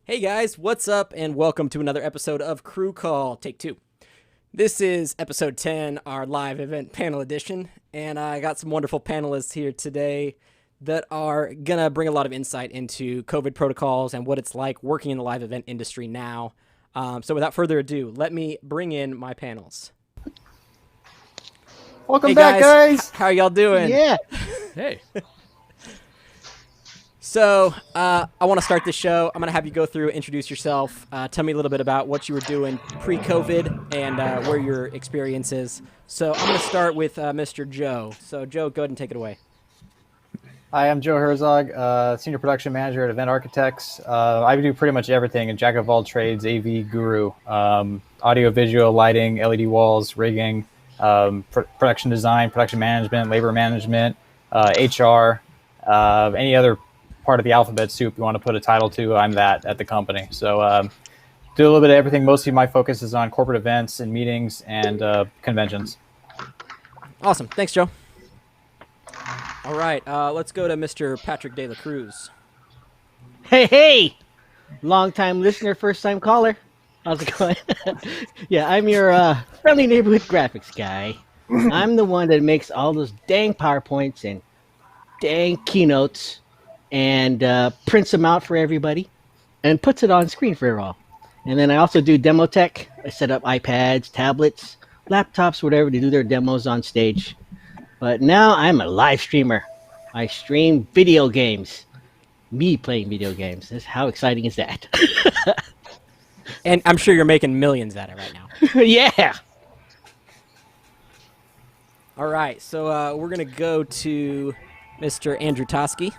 Hey guys, what's up, and welcome to another episode of Crew Call Take 2. This is episode 10, our live event panel edition, and I got some wonderful panelists here today that are going to bring a lot of insight into COVID protocols and what it's like working in the live event industry now. So without further ado, let me bring in my panels. Welcome back, guys. How are y'all doing? Yeah. Hey. So I want to start the show. I'm going to have you go through, introduce yourself, tell me a little bit about what you were doing pre-COVID and where your experience is. So I'm going to start with Mr. Joe. So Joe, go ahead and take it away. Hi, I'm Joe Herzog, Senior Production Manager at Event Architects. I do pretty much everything, a jack of all trades, AV guru, audio, visual, lighting, LED walls, rigging, production design, production management, labor management, HR, any other part of the alphabet soup you want to put a title to, I'm that at the company. So do a little bit of everything. Mostly my focus is on corporate events and meetings and conventions. Awesome. Thanks, Joe. All right. Let's go to Mr. Patrick De La Cruz. Hey! Long-time listener, first-time caller. How's it going? Yeah, I'm your friendly neighborhood graphics guy. I'm the one that makes all those dang PowerPoints and dang keynotes and prints them out for everybody and puts it on screen for all. And then I also do demo tech. I set up iPads, tablets, laptops, whatever, to do their demos on stage. But now I'm a live streamer. I stream video games. Me playing video games. How exciting is that? And I'm sure you're making millions at it right now. Yeah. All right. So we're going to go to Mr. Andrew Toschi.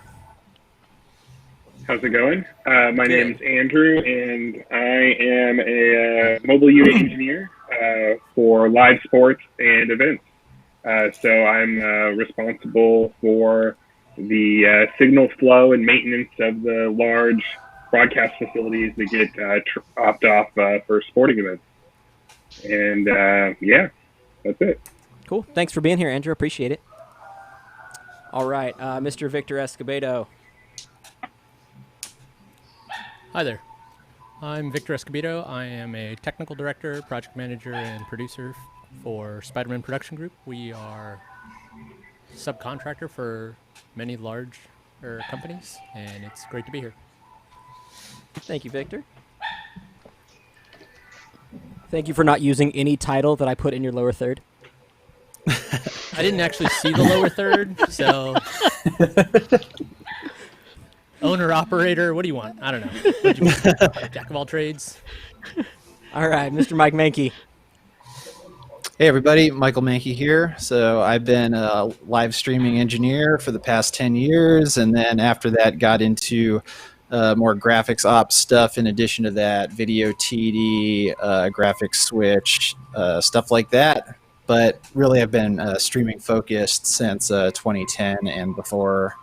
How's it going? My name's Andrew, and I am a mobile unit engineer for live sports and events. So I'm responsible for the signal flow and maintenance of the large broadcast facilities that get dropped off for sporting events. And yeah, that's it. Cool. Thanks for being here, Andrew. Appreciate it. All right. Mr. Victor Escobedo. Hi there. I'm Victor Escobedo. I am a technical director, project manager, and producer for Spider-Man Production Group. We are subcontractor for many large companies, and it's great to be here. Thank you, Victor. Thank you for not using any title that I put in your lower third. I didn't actually see the lower third, so... Owner, operator, what do you want? I don't know. What do you want? Jack of all trades? All right, Mr. Mike Manke. Hey everybody, Michael Manke here. So I've been a live streaming engineer for the past 10 years, and then after that got into more graphics ops stuff in addition to that, video TD, graphics switch, stuff like that. But really I've been streaming focused since 2010 and before,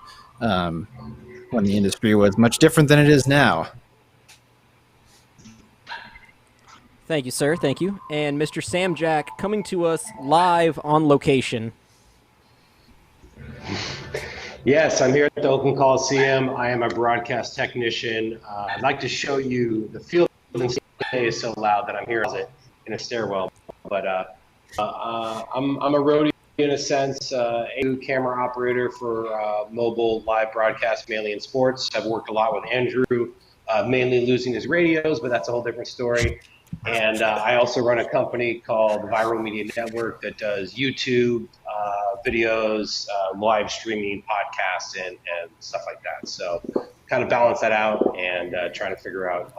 when the industry was much different than it is now. Thank you, sir. Thank you. And Mr. Sam Jack coming to us live on location. Yes, I'm here at the Oakland Coliseum. I am a broadcast technician. I'd like to show you the field. Is so loud that I'm here in a stairwell. But I'm a roadie in a sense, a camera operator for mobile live broadcast, mainly in sports. I've worked a lot with Andrew, mainly losing his radios, but that's a whole different story. And I also run a company called Viral Media Network that does YouTube videos, live streaming, podcasts, and stuff like that. So kind of balance that out and trying to figure out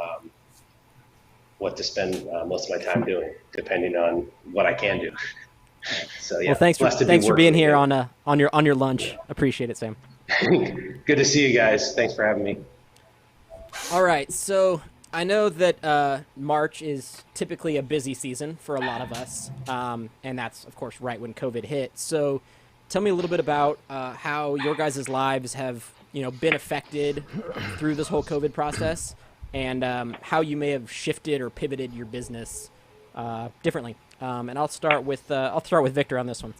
what to spend most of my time doing, depending on what I can do. So yeah. Well, thanks for being here on your lunch. Appreciate it, Sam. Good to see you guys. Thanks for having me. All right, so I know that March is typically a busy season for a lot of us, and that's of course right when COVID hit. So tell me a little bit about how your guys' lives have been affected through this whole COVID process, and how you may have shifted or pivoted your business differently. And I'll start with Victor on this one.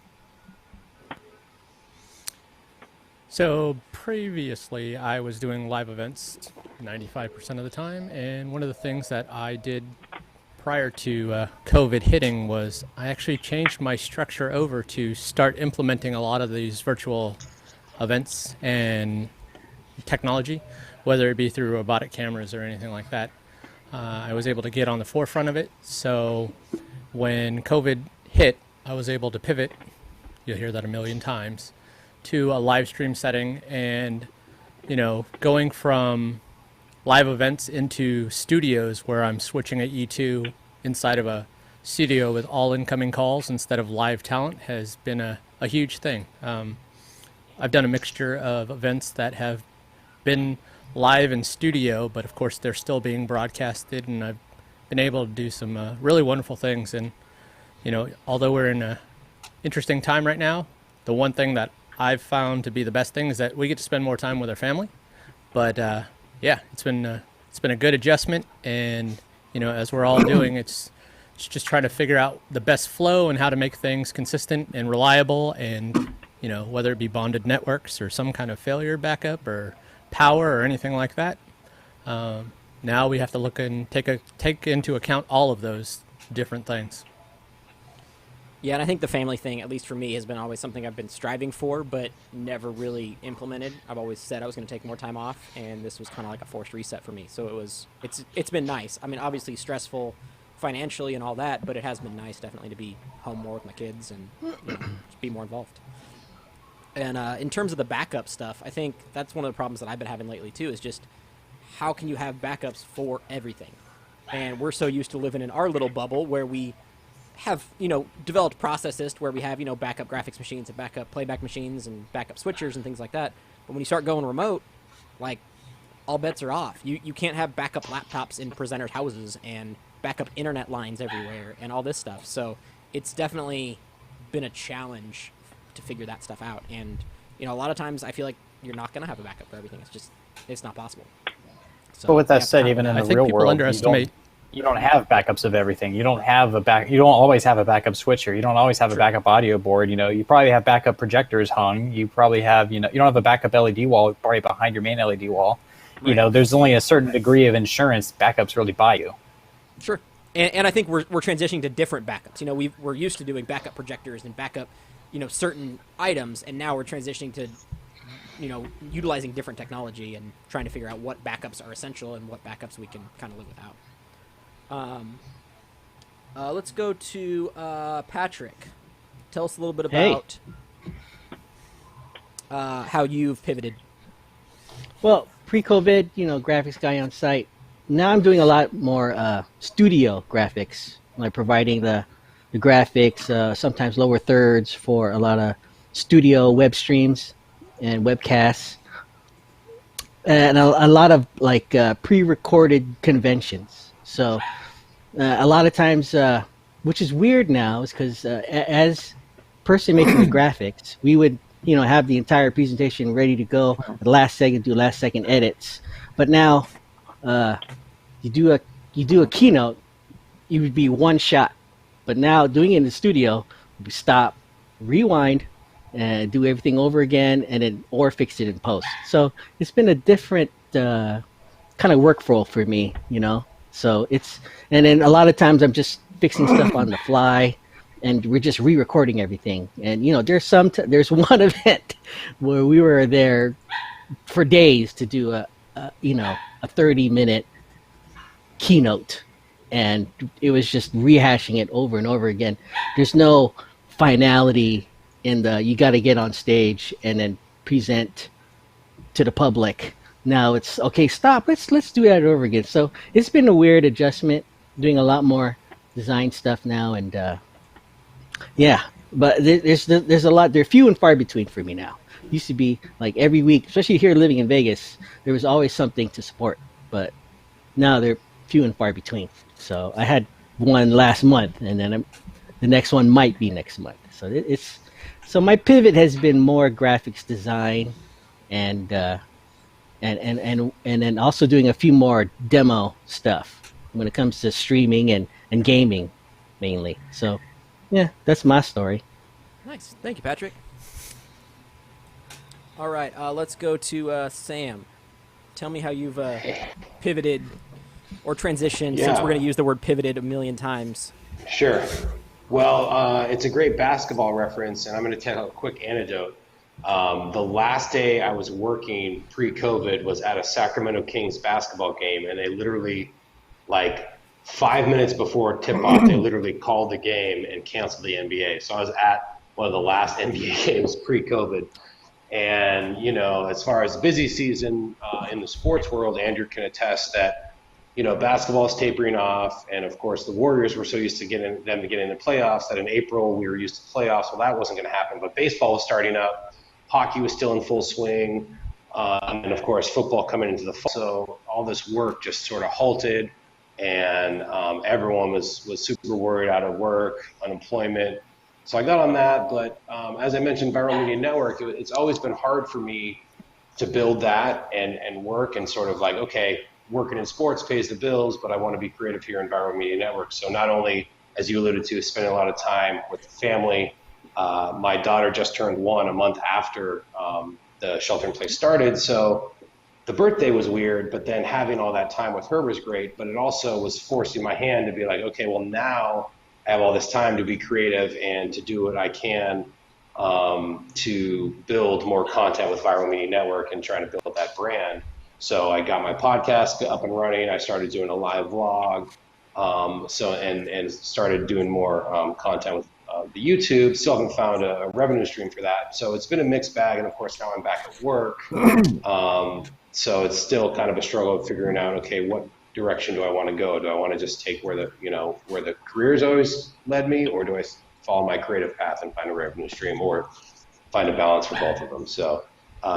So previously I was doing live events 95% of the time. And one of the things that I did prior to COVID hitting was I actually changed my structure over to start implementing a lot of these virtual events and technology, whether it be through robotic cameras or anything like that. I was able to get on the forefront of it. So when COVID hit, I was able to pivot, you'll hear that a million times, to a live stream setting, and going from live events into studios where I'm switching at E2 inside of a studio with all incoming calls instead of live talent has been a huge thing. I've done a mixture of events that have been live in studio, but of course they're still being broadcasted, and I've been able to do some really wonderful things. And although we're in a interesting time right now, the one thing that I've found to be the best thing is that we get to spend more time with our family. But yeah, it's been a good adjustment, and as we're all doing, it's just trying to figure out the best flow and how to make things consistent and reliable, and whether it be bonded networks or some kind of failure backup or power or anything like that. Now we have to look and take into account all of those different things. Yeah, and I think the family thing, at least for me, has been always something I've been striving for, but never really implemented. I've always said I was going to take more time off, and this was kind of like a forced reset for me. So it's been nice. I mean, obviously stressful financially and all that, but it has been nice definitely to be home more with my kids and just be more involved. And in terms of the backup stuff, I think that's one of the problems that I've been having lately too, is just how can you have backups for everything? And we're so used to living in our little bubble where we have, developed processes where we have, backup graphics machines and backup playback machines and backup switchers and things like that. But when you start going remote, like, all bets are off. You can't have backup laptops in presenters' houses and backup internet lines everywhere and all this stuff. So it's definitely been a challenge to figure that stuff out. And, a lot of times I feel like you're not going to have a backup for everything. It's not possible. So, but with that said, even in the real world, underestimate. You don't have backups of everything. You don't always have a backup switcher. You don't always have a backup audio board. You probably have backup projectors hung. You probably have, you don't have a backup LED wall probably behind your main LED wall. Right. There's only a certain degree of insurance backups really buy you. Sure. And I think we're transitioning to different backups. We're used to doing backup projectors and backup, certain items, and now we're transitioning to, utilizing different technology and trying to figure out what backups are essential and what backups we can kind of live without. Let's go to Patrick. Tell us a little bit about how you've pivoted. Well, pre-COVID, graphics guy on site. Now I'm doing a lot more studio graphics, like providing the graphics, sometimes lower thirds for a lot of studio web streams and webcasts, and a lot of pre-recorded conventions. So a lot of times, which is weird now, is because as person making the graphics, we would have the entire presentation ready to go at the last second, do last second edits. But now you do a keynote, you would be one shot. But now doing it in the studio, we stop, rewind, and do everything over again, and then or fix it in post. So it's been a different kind of workflow for me, So and then a lot of times I'm just fixing stuff on the fly, and we're just re-recording everything. And there's one event where we were there for days to do a 30-minute keynote, and it was just rehashing it over and over again. There's no finality in you got to get on stage and then present to the public. Now it's okay. Stop. Let's do that over again. So it's been a weird adjustment. Doing a lot more design stuff now, and yeah. But there's a lot. They're few and far between for me now. Used to be like every week, especially here living in Vegas. There was always something to support, but now they're few and far between. So I had one last month, and then the next one might be next month. So my pivot has been more graphics design, and then also doing a few more demo stuff when it comes to streaming and gaming mainly. So yeah, that's my story. Nice. Thank you, Patrick. All right, let's go to Sam. Tell me how you've pivoted or transitioned, Yeah. since we're going to use the word pivoted a million times. Sure. Well, it's a great basketball reference, and I'm going to tell a quick anecdote. The last day I was working pre-COVID was at a Sacramento Kings basketball game, and they literally, like 5 minutes before tip-off, they literally called the game and canceled the NBA. So I was at one of the last NBA games pre-COVID. And, as far as busy season in the sports world, Andrew can attest that basketball is tapering off, and of course the Warriors were so used to getting in the playoffs that in April we were used to playoffs. Well, that wasn't going to happen, but baseball was starting up, hockey was still in full swing, and of course football coming into the fall. So all this work just sort of halted, and everyone was super worried, out of work, unemployment. So I got on that, but as I mentioned, Viral Media Network, it's always been hard for me to build that and work and sort of like, okay, working in sports pays the bills, but I want to be creative here in Viral Media Network. So not only, as you alluded to, spending a lot of time with the family. My daughter just turned 1 a month after the shelter in place started. So the birthday was weird, but then having all that time with her was great. But it also was forcing my hand to be like, okay, well now I have all this time to be creative and to do what I can to build more content with Viral Media Network and trying to build that brand. So I got my podcast up and running. I started doing a live vlog, and started doing more content with the YouTube. Still haven't found a revenue stream for that. So it's been a mixed bag, and of course now I'm back at work. So it's still kind of a struggle of figuring out, okay, what direction do I want to go? Do I want to just take where the career's always led me, or do I follow my creative path and find a revenue stream, or find a balance for both of them? So.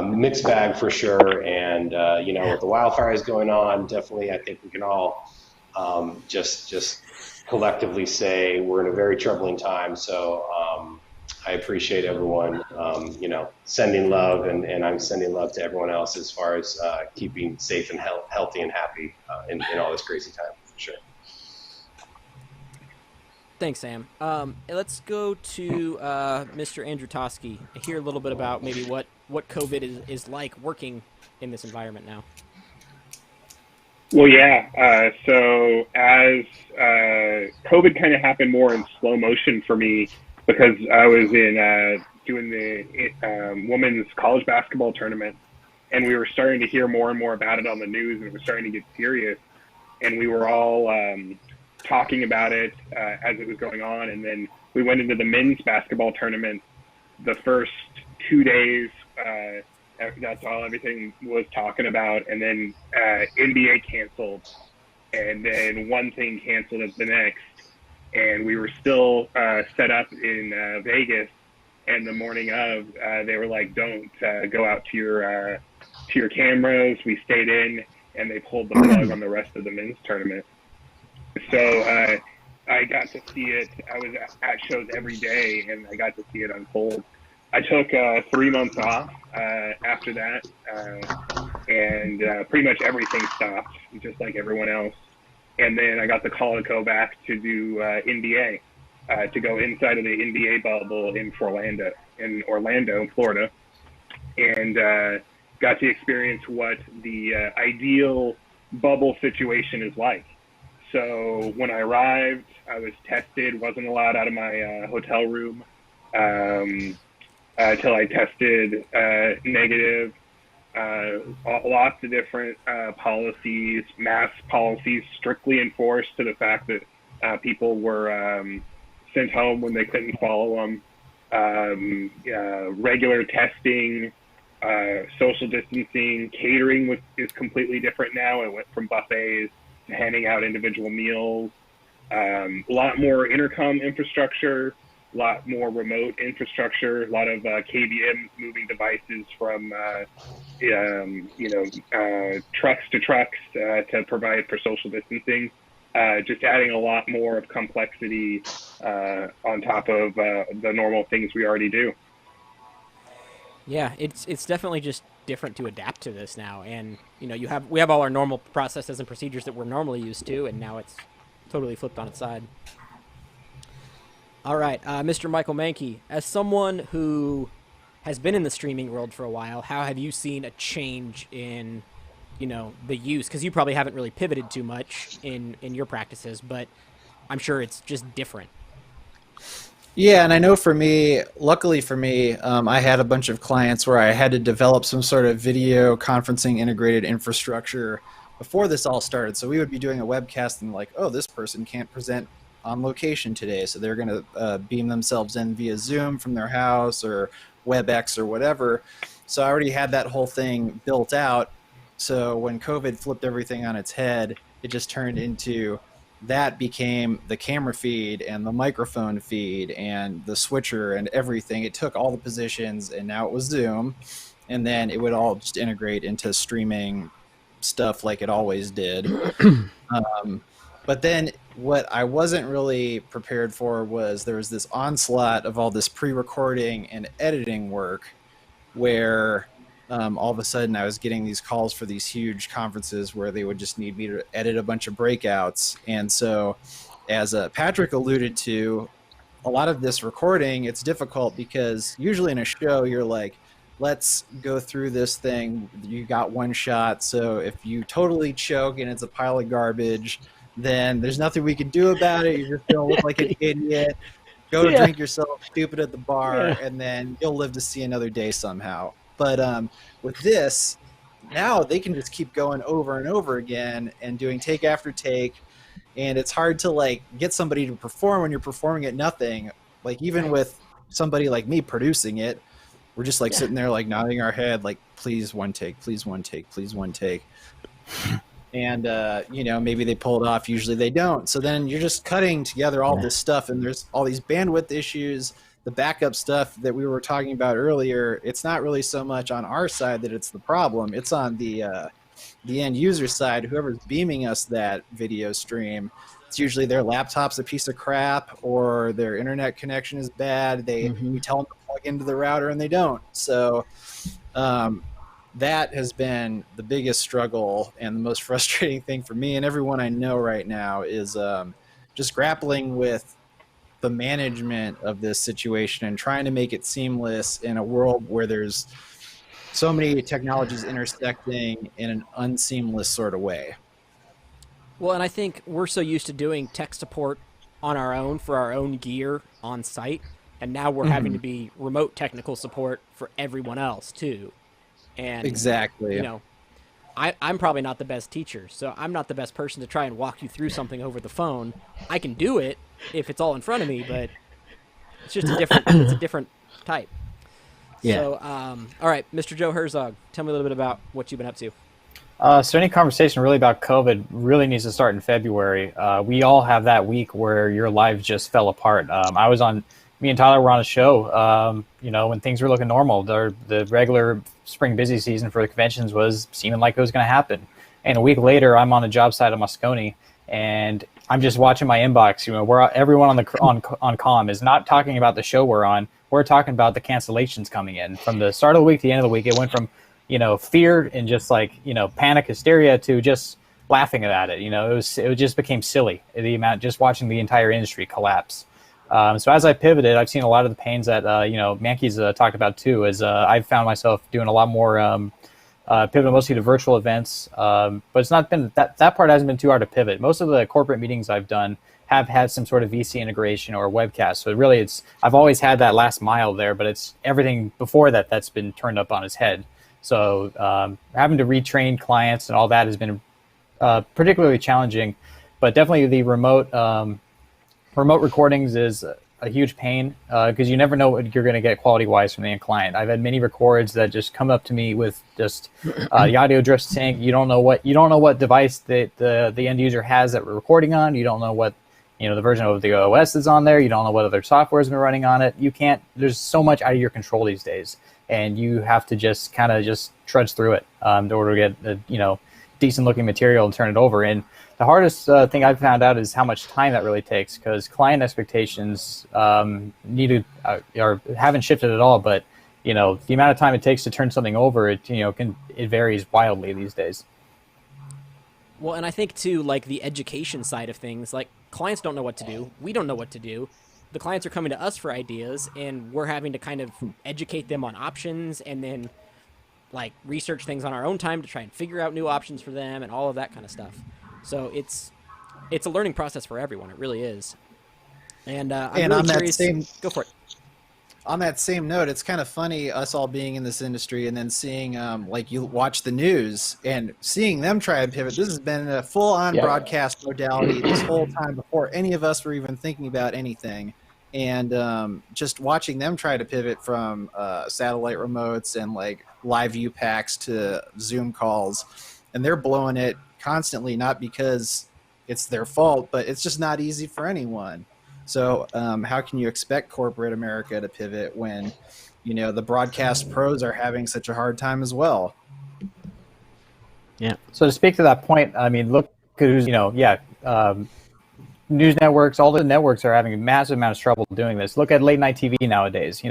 Mixed bag for sure, and with the wildfires going on, definitely I think we can all just collectively say we're in a very troubling time. So I appreciate everyone, sending love, and I'm sending love to everyone else as far as keeping safe and healthy and happy in all this crazy time, for sure. Thanks, Sam. Let's go to Mr. Andrew Toschi. Hear a little bit about maybe what COVID is like working in this environment now. Well, yeah. So as COVID kind of happened more in slow motion for me, because I was in doing the women's college basketball tournament, and we were starting to hear more and more about it on the news, and it was starting to get serious, and we were all talking about it as it was going on. And then we went into the men's basketball tournament. The first 2 days, that's all everything was talking about. And then NBA canceled, and then one thing canceled as the next. And we were still set up in Vegas. And the morning of, they were like, "Don't go out to your cameras." We stayed in, and they pulled the plug on the rest of the men's tournament. So I got to see it. I was at shows every day, and I got to see it unfold. I took 3 months off after that, and pretty much everything stopped, just like everyone else. And then I got the call to go back to do NBA, to go inside of the NBA bubble in Orlando, Florida, and got to experience what the ideal bubble situation is like. So when I arrived, I was tested, wasn't allowed out of my hotel room till I tested negative. Lots of different policies, mask policies strictly enforced to the fact that people were sent home when they couldn't follow them. Regular testing, social distancing, catering is completely different now. It went from buffets to handing out individual meals. A lot more intercom infrastructure, a lot more remote infrastructure, a lot of KVM moving devices from trucks to trucks to provide for social distancing. Just adding a lot more of complexity on top of the normal things we already do. Yeah, it's definitely just different to adapt to this now, and we have all our normal processes and procedures that we're normally used to, and now it's totally flipped on its side. All right, Mr. Michael Manke, as someone who has been in the streaming world for a while, how have you seen a change in the use, because you probably haven't really pivoted too much in your practices, but I'm sure it's just different. Yeah, and I know for me, luckily for me, I had a bunch of clients where I had to develop some sort of video conferencing integrated infrastructure before this all started. So we would be doing a webcast and like, oh, this person can't present on location today, so they're going to beam themselves in via Zoom from their house or WebEx or whatever. So I already had that whole thing built out. So when COVID flipped everything on its head, it just turned into that became the camera feed and the microphone feed and the switcher and everything. It took all the positions, and now it was Zoom, and then it would all just integrate into streaming stuff like it always did. But then what I wasn't really prepared for was there was this onslaught of all this pre-recording and editing work where all of a sudden I was getting these calls for these huge conferences where they would just need me to edit a bunch of breakouts. And so, as Patrick alluded to, a lot of this recording, it's difficult because usually in a show you're like, let's go through this thing. You got one shot. So if you totally choke and it's a pile of garbage, then there's nothing we can do about it. You're just going to look like an idiot. Go to drink yourself stupid at the bar, and then you'll live to see another day somehow. But with this, now they can just keep going over and over again and doing take after take. And it's hard to like get somebody to perform when you're performing at nothing. Like even with somebody like me producing it, we're just like sitting there like nodding our head like, please one take, please one take, please one take. And, maybe they pull it off. Usually they don't. So then you're just cutting together all this stuff, and there's all these bandwidth issues. The backup stuff that we were talking about earlier, it's not really so much on our side that it's the problem. It's on the end user side. Whoever's beaming us that video stream, it's usually their laptop's a piece of crap or their internet connection is bad. We tell them to plug into the router and they don't. So that has been the biggest struggle and the most frustrating thing for me and everyone I know right now is just grappling with the management of this situation and trying to make it seamless in a world where there's so many technologies intersecting in an unseamless sort of way. Well, and I think we're so used to doing tech support on our own for our own gear on site, and now we're having to be remote technical support for everyone else too. And exactly, I'm probably not the best teacher, so I'm not the best person to try and walk you through something over the phone. I can do it if it's all in front of me, but it's just it's a different type. Yeah. So, all right, Mr. Joe Herzog, tell me a little bit about what you've been up to. So any conversation really about COVID really needs to start in February. We all have that week where your lives just fell apart. Me and Tyler were on a show, when things were looking normal. The regular spring busy season for the conventions was seeming like it was going to happen. And a week later, I'm on a job site at Moscone, and I'm just watching my inbox. Where everyone on comm is not talking about the show we're on. We're talking about the cancellations coming in from the start of the week to the end of the week. It went from fear and just like panic hysteria to just laughing at it. It just became silly. The amount just watching the entire industry collapse. So as I pivoted, I've seen a lot of the pains that Manke's talked about too. As I've found myself doing a lot more pivoting mostly to virtual events, but it's not been that part hasn't been too hard to pivot. Most of the corporate meetings I've done have had some sort of VC integration or webcast. So really, I've always had that last mile there, but it's everything before that's been turned up on its head. So having to retrain clients and all that has been particularly challenging, but definitely the remote recordings is a huge pain because you never know what you're going to get quality-wise from the end client. I've had many records that just come up to me with just the audio drift sync. You don't know what device that the end user has that we're recording on. You don't know what the version of the OS is on there. You don't know what other software has been running on it. You can't. There's so much out of your control these days, and you have to just kind of just trudge through it in order to get decent-looking material and turn it over. And the hardest thing I've found out is how much time that really takes, because client expectations haven't shifted at all. But the amount of time it takes to turn something over, it varies wildly these days. Well, and I think too, like the education side of things, like clients don't know what to do. We don't know what to do. The clients are coming to us for ideas, and we're having to kind of educate them on options, and then like research things on our own time to try and figure out new options for them and all of that kind of stuff. So it's a learning process for everyone. It really is. And I'm And really on that curious. same Go for it. On that same note, it's kind of funny us all being in this industry and then seeing, like, you watch the news and seeing them try and pivot. This has been a full-on broadcast modality this whole time before any of us were even thinking about anything. And just watching them try to pivot from satellite remotes and like live view packs to Zoom calls, and they're blowing it constantly, not because it's their fault, but it's just not easy for anyone. So how can you expect corporate America to pivot when, the broadcast pros are having such a hard time as well? Yeah. So to speak to that point, I mean, look who's, news networks, all the networks are having a massive amount of trouble doing this. Look at late night TV nowadays.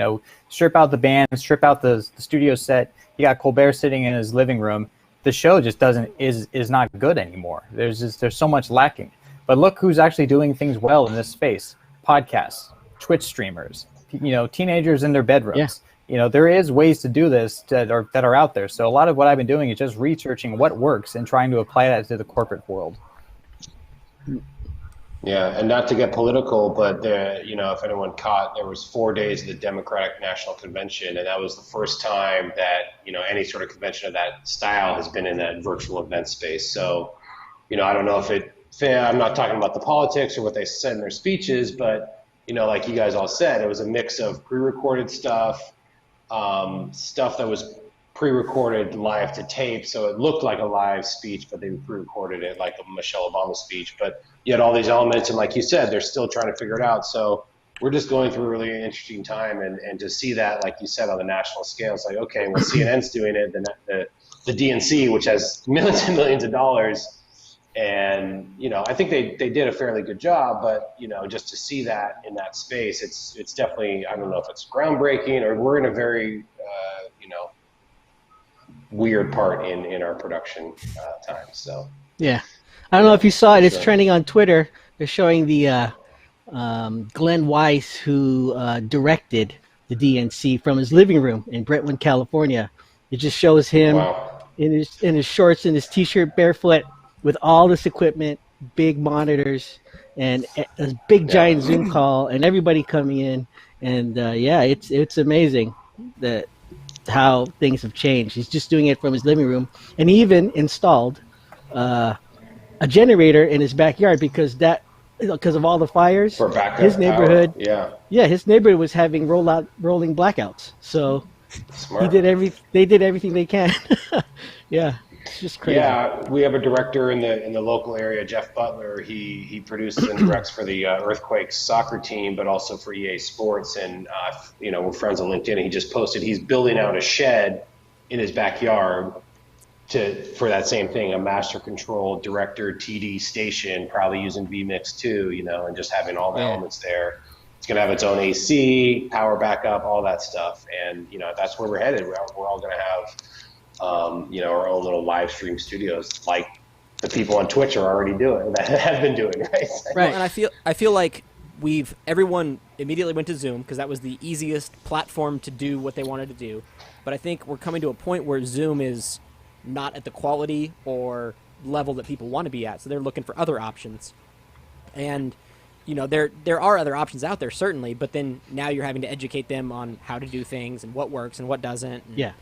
Strip out the band, strip out the studio set. You got Colbert sitting in his living room. The show just is not good anymore. There's so much lacking. But look who's actually doing things well in this space. Podcasts, Twitch streamers, teenagers in their bedrooms. Yeah. There is ways to do this that are out there. So a lot of what I've been doing is just researching what works and trying to apply that to the corporate world. Yeah, and not to get political, but if anyone caught, there was 4 days of the Democratic National Convention, and that was the first time that any sort of convention of that style has been in that virtual event space. So, I don't know if I'm not talking about the politics or what they said in their speeches, but like you guys all said, it was a mix of pre-recorded stuff, stuff that was pre-recorded live to tape, so it looked like a live speech, but they pre-recorded it like a Michelle Obama speech. But you had all these elements, and like you said, they're still trying to figure it out. So we're just going through a really interesting time, and to see that, like you said, on the national scale, it's like, okay, well, CNN's doing it, the DNC, which has millions and millions of dollars. And, I think they did a fairly good job, but, just to see that in that space, it's definitely, I don't know if it's groundbreaking or we're in a very, weird part in our production time. So, yeah. I don't know if you saw it. It's trending on Twitter. They're showing the Glenn Weiss, who directed the DNC from his living room in Brentwood, California. It just shows him in his shorts and his T-shirt, barefoot, with all this equipment, big monitors, and a big giant Zoom call, and everybody coming in. And it's amazing that how things have changed. He's just doing it from his living room, and he even installed a generator in his backyard because of all the fires. For backup his neighborhood, power. his neighborhood was having rolling blackouts. So Smart. They did everything they can. Yeah. It's just crazy. Yeah, we have a director in the local area, Jeff Butler. He produces and directs for the Earthquakes soccer team, but also for EA Sports. And we're friends on LinkedIn. And he just posted he's building out a shed in his backyard for that same thing, a master control director TD station, probably using vMix too, and just having all the elements there. It's going to have its own AC, power backup, all that stuff. And that's where we're headed. We're all going to have our own little live stream studios, like the people on Twitch are already doing, that have been doing, right? Right. And I feel like everyone immediately went to Zoom because that was the easiest platform to do what they wanted to do. But I think we're coming to a point where Zoom is not at the quality or level that people want to be at, so they're looking for other options. And there are other options out there, certainly, but then now you're having to educate them on how to do things and what works and what doesn't. And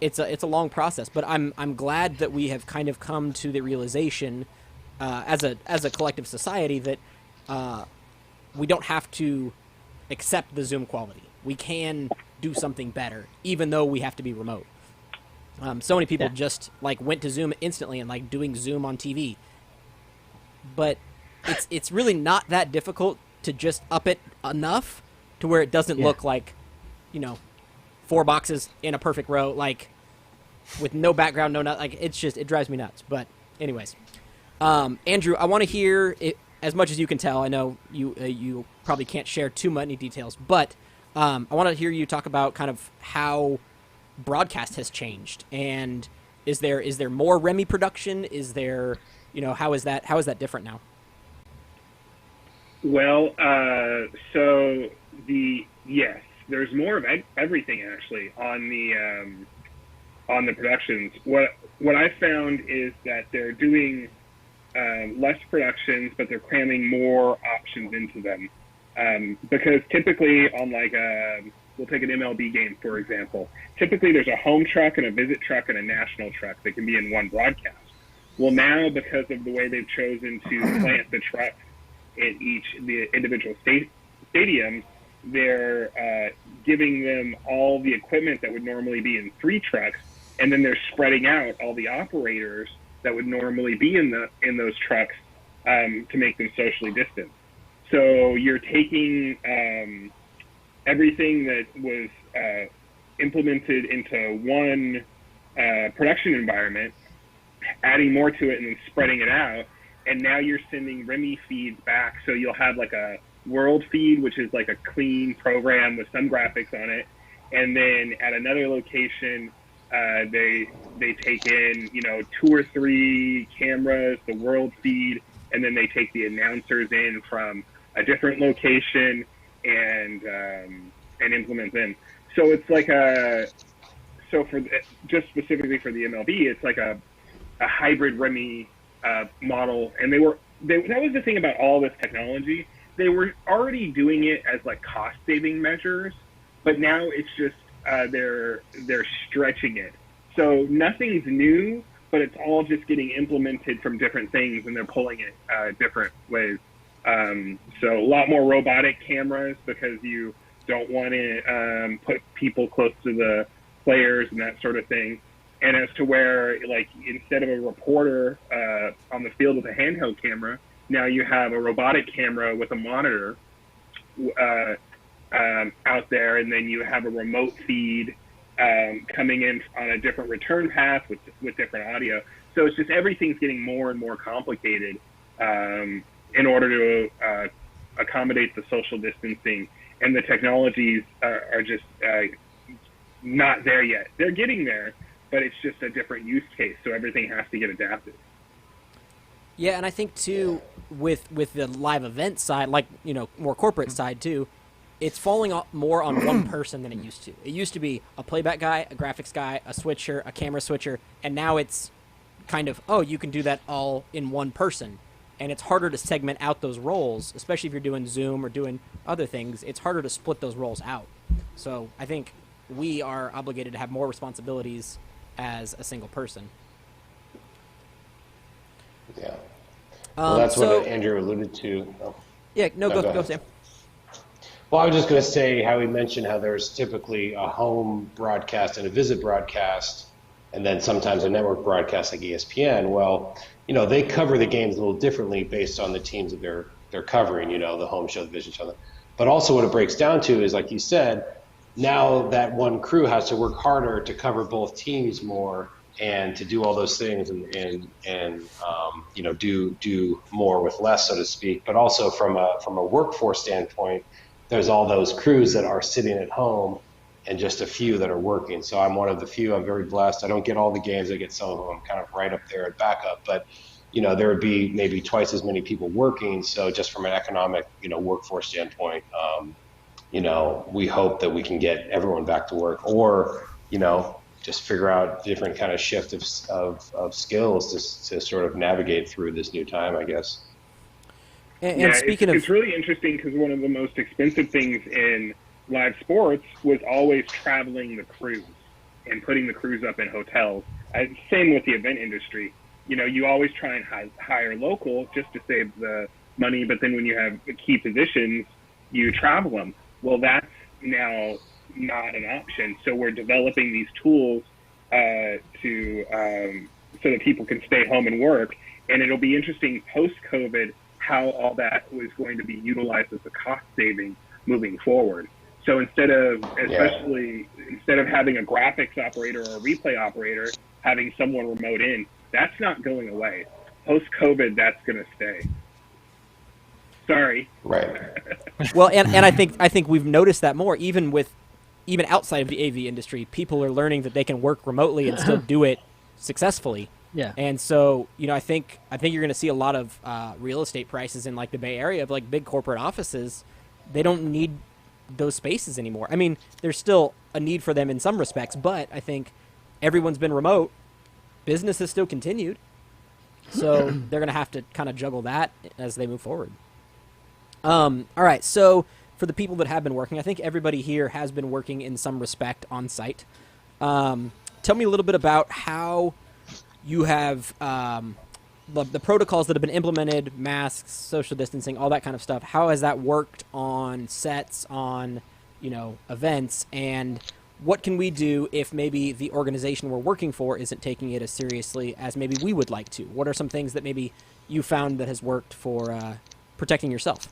it's a long process, but I'm glad that we have kind of come to the realization as a collective society that we don't have to accept the Zoom quality. We can do something better, even though we have to be remote. So many people just went to Zoom instantly and doing Zoom on TV, but it's really not that difficult to just up it enough to where it doesn't look like 4 boxes in a perfect row, with no background, no nothing. It drives me nuts. But anyways, Andrew, I want to hear it, as much as you can tell. I know you probably can't share too many details, but I want to hear you talk about kind of how broadcast has changed, and is there more Remy production? Is there how is that different now? Well, there's more of everything actually on on the productions. What I found is that they're doing less productions, but they're cramming more options into them. Because typically on we'll take an MLB game, for example. Typically there's a home truck and a visit truck and a national truck that can be in one broadcast. Well, now because of the way they've chosen to plant the trucks in the individual stadiums, they're giving them all the equipment that would normally be in 3 trucks, and then they're spreading out all the operators that would normally be in those trucks to make them socially distant. So you're taking everything that was implemented into one production environment, adding more to it, and then spreading it out. And now you're sending REMI feeds back. So you'll have like a world feed, which is like a clean program with some graphics on it. And then at another location, they take in, 2 or 3 cameras, the world feed, and then they take the announcers in from a different location and implement them. So it's like just specifically for the MLB, it's like a hybrid REMI model. And that was the thing about all this technology. They were already doing it as like cost saving measures, but now it's just they're stretching it. So nothing's new, but it's all just getting implemented from different things, and they're pulling it different ways. So a lot more robotic cameras because you don't want to put people close to the players and that sort of thing. And as to where, like, instead of a reporter on the field with a handheld camera, now you have a robotic camera with a monitor out there, and then you have a remote feed coming in on a different return path with different audio. So it's just everything's getting more and more complicated in order to accommodate the social distancing, and the technologies are just not there yet. They're getting there, but it's just a different use case, so everything has to get adapted. Yeah, and I think too with the live event side, like more corporate side too, it's falling more on one person than it used to. It used to be a playback guy, a graphics guy, a switcher, a camera switcher, and now it's kind of, you can do that all in one person. And it's harder to segment out those roles, especially if you're doing Zoom or doing other things. It's harder to split those roles out. So I think we are obligated to have more responsibilities as a single person. Yeah. Well, that's what Andrew alluded to. Oh. Yeah, go, Sam. Well, I was just going to say how he mentioned how there's typically a home broadcast and a visit broadcast, and then sometimes a network broadcast like ESPN. Well, they cover the games a little differently based on the teams that they're covering, the home show, the vision show. But also what it breaks down to is, like you said, now that one crew has to work harder to cover both teams more and to do all those things and do more with less, so to speak. But also from a workforce standpoint, there's all those crews that are sitting at home and just a few that are working. So I'm one of the few. I'm very blessed. I don't get all the games. I get some of them. I'm kind of right up there at backup. But, there would be maybe twice as many people working. So just from an economic, workforce standpoint, we hope that we can get everyone back to work, or, just figure out different kind of shift of skills to sort of navigate through this new time, I guess. And speaking it's really interesting because one of the most expensive things in live sports was always traveling the crews and putting the crews up in hotels. Same with the event industry. You always try and hire local just to save the money, but then when you have key positions, you travel them. Well, that's now not an option. So we're developing these tools so that people can stay home and work. And it'll be interesting post-COVID how all that was going to be utilized as a cost saving moving forward. So instead of having a graphics operator or a replay operator, having someone remote in, that's not going away. Post-COVID, that's going to stay. Sorry. Right. Well, and I think we've noticed that more, even outside of the AV industry, people are learning that they can work remotely and still do it successfully. Yeah. And so, I think you're going to see a lot of real estate prices in like the Bay Area of like big corporate offices. They don't need those spaces anymore. I mean, there's still a need for them in some respects, but I think everyone's been remote, business has still continued. So they're going to have to kind of juggle that as they move forward. All right, so for the people that have been working, I think everybody here has been working in some respect on site. Tell me a little bit about how you have the protocols that have been implemented, masks, social distancing, all that kind of stuff. How has that worked on sets, on events, and what can we do if maybe the organization we're working for isn't taking it as seriously as maybe we would like to? What are some things that maybe you found that has worked for protecting yourself?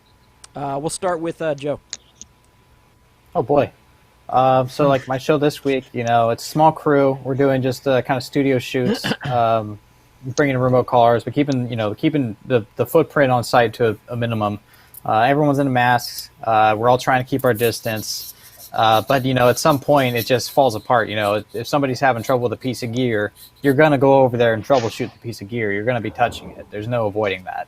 We'll start with Joe. Oh boy. So like my show this week, it's a small crew. We're doing just kind of studio shoots, bringing in remote callers, but keeping the footprint on site to a minimum. Everyone's in masks. We're all trying to keep our distance. But at some point it just falls apart. If somebody's having trouble with a piece of gear, you're going to go over there and troubleshoot the piece of gear. You're going to be touching it. There's no avoiding that.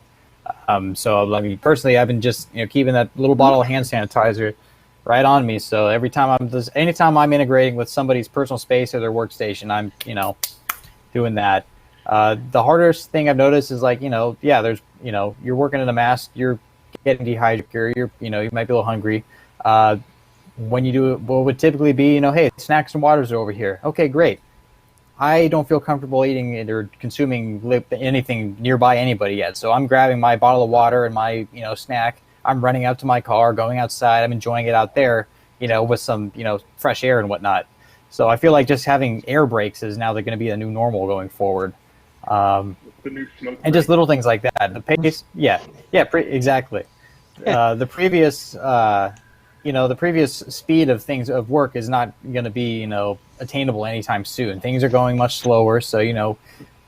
So I mean, personally, I've been just keeping that little bottle of hand sanitizer right on me. So anytime I'm integrating with somebody's personal space or their workstation, I'm doing that. The hardest thing I've noticed is there's you're working in a mask, you're getting dehydrated, you might be a little hungry. When you do what would typically be, hey, snacks and waters are over here. Okay, great. I don't feel comfortable eating it or consuming anything nearby anybody yet. So I'm grabbing my bottle of water and my, snack. I'm running out to my car, going outside. I'm enjoying it out there, with some, fresh air and whatnot. So I feel like just having air breaks is now they're going to be a new normal going forward. The new smoke and just little things like that. The pace, exactly. The previous speed of things of work is not going to be, attainable anytime soon. Things are going much slower. So,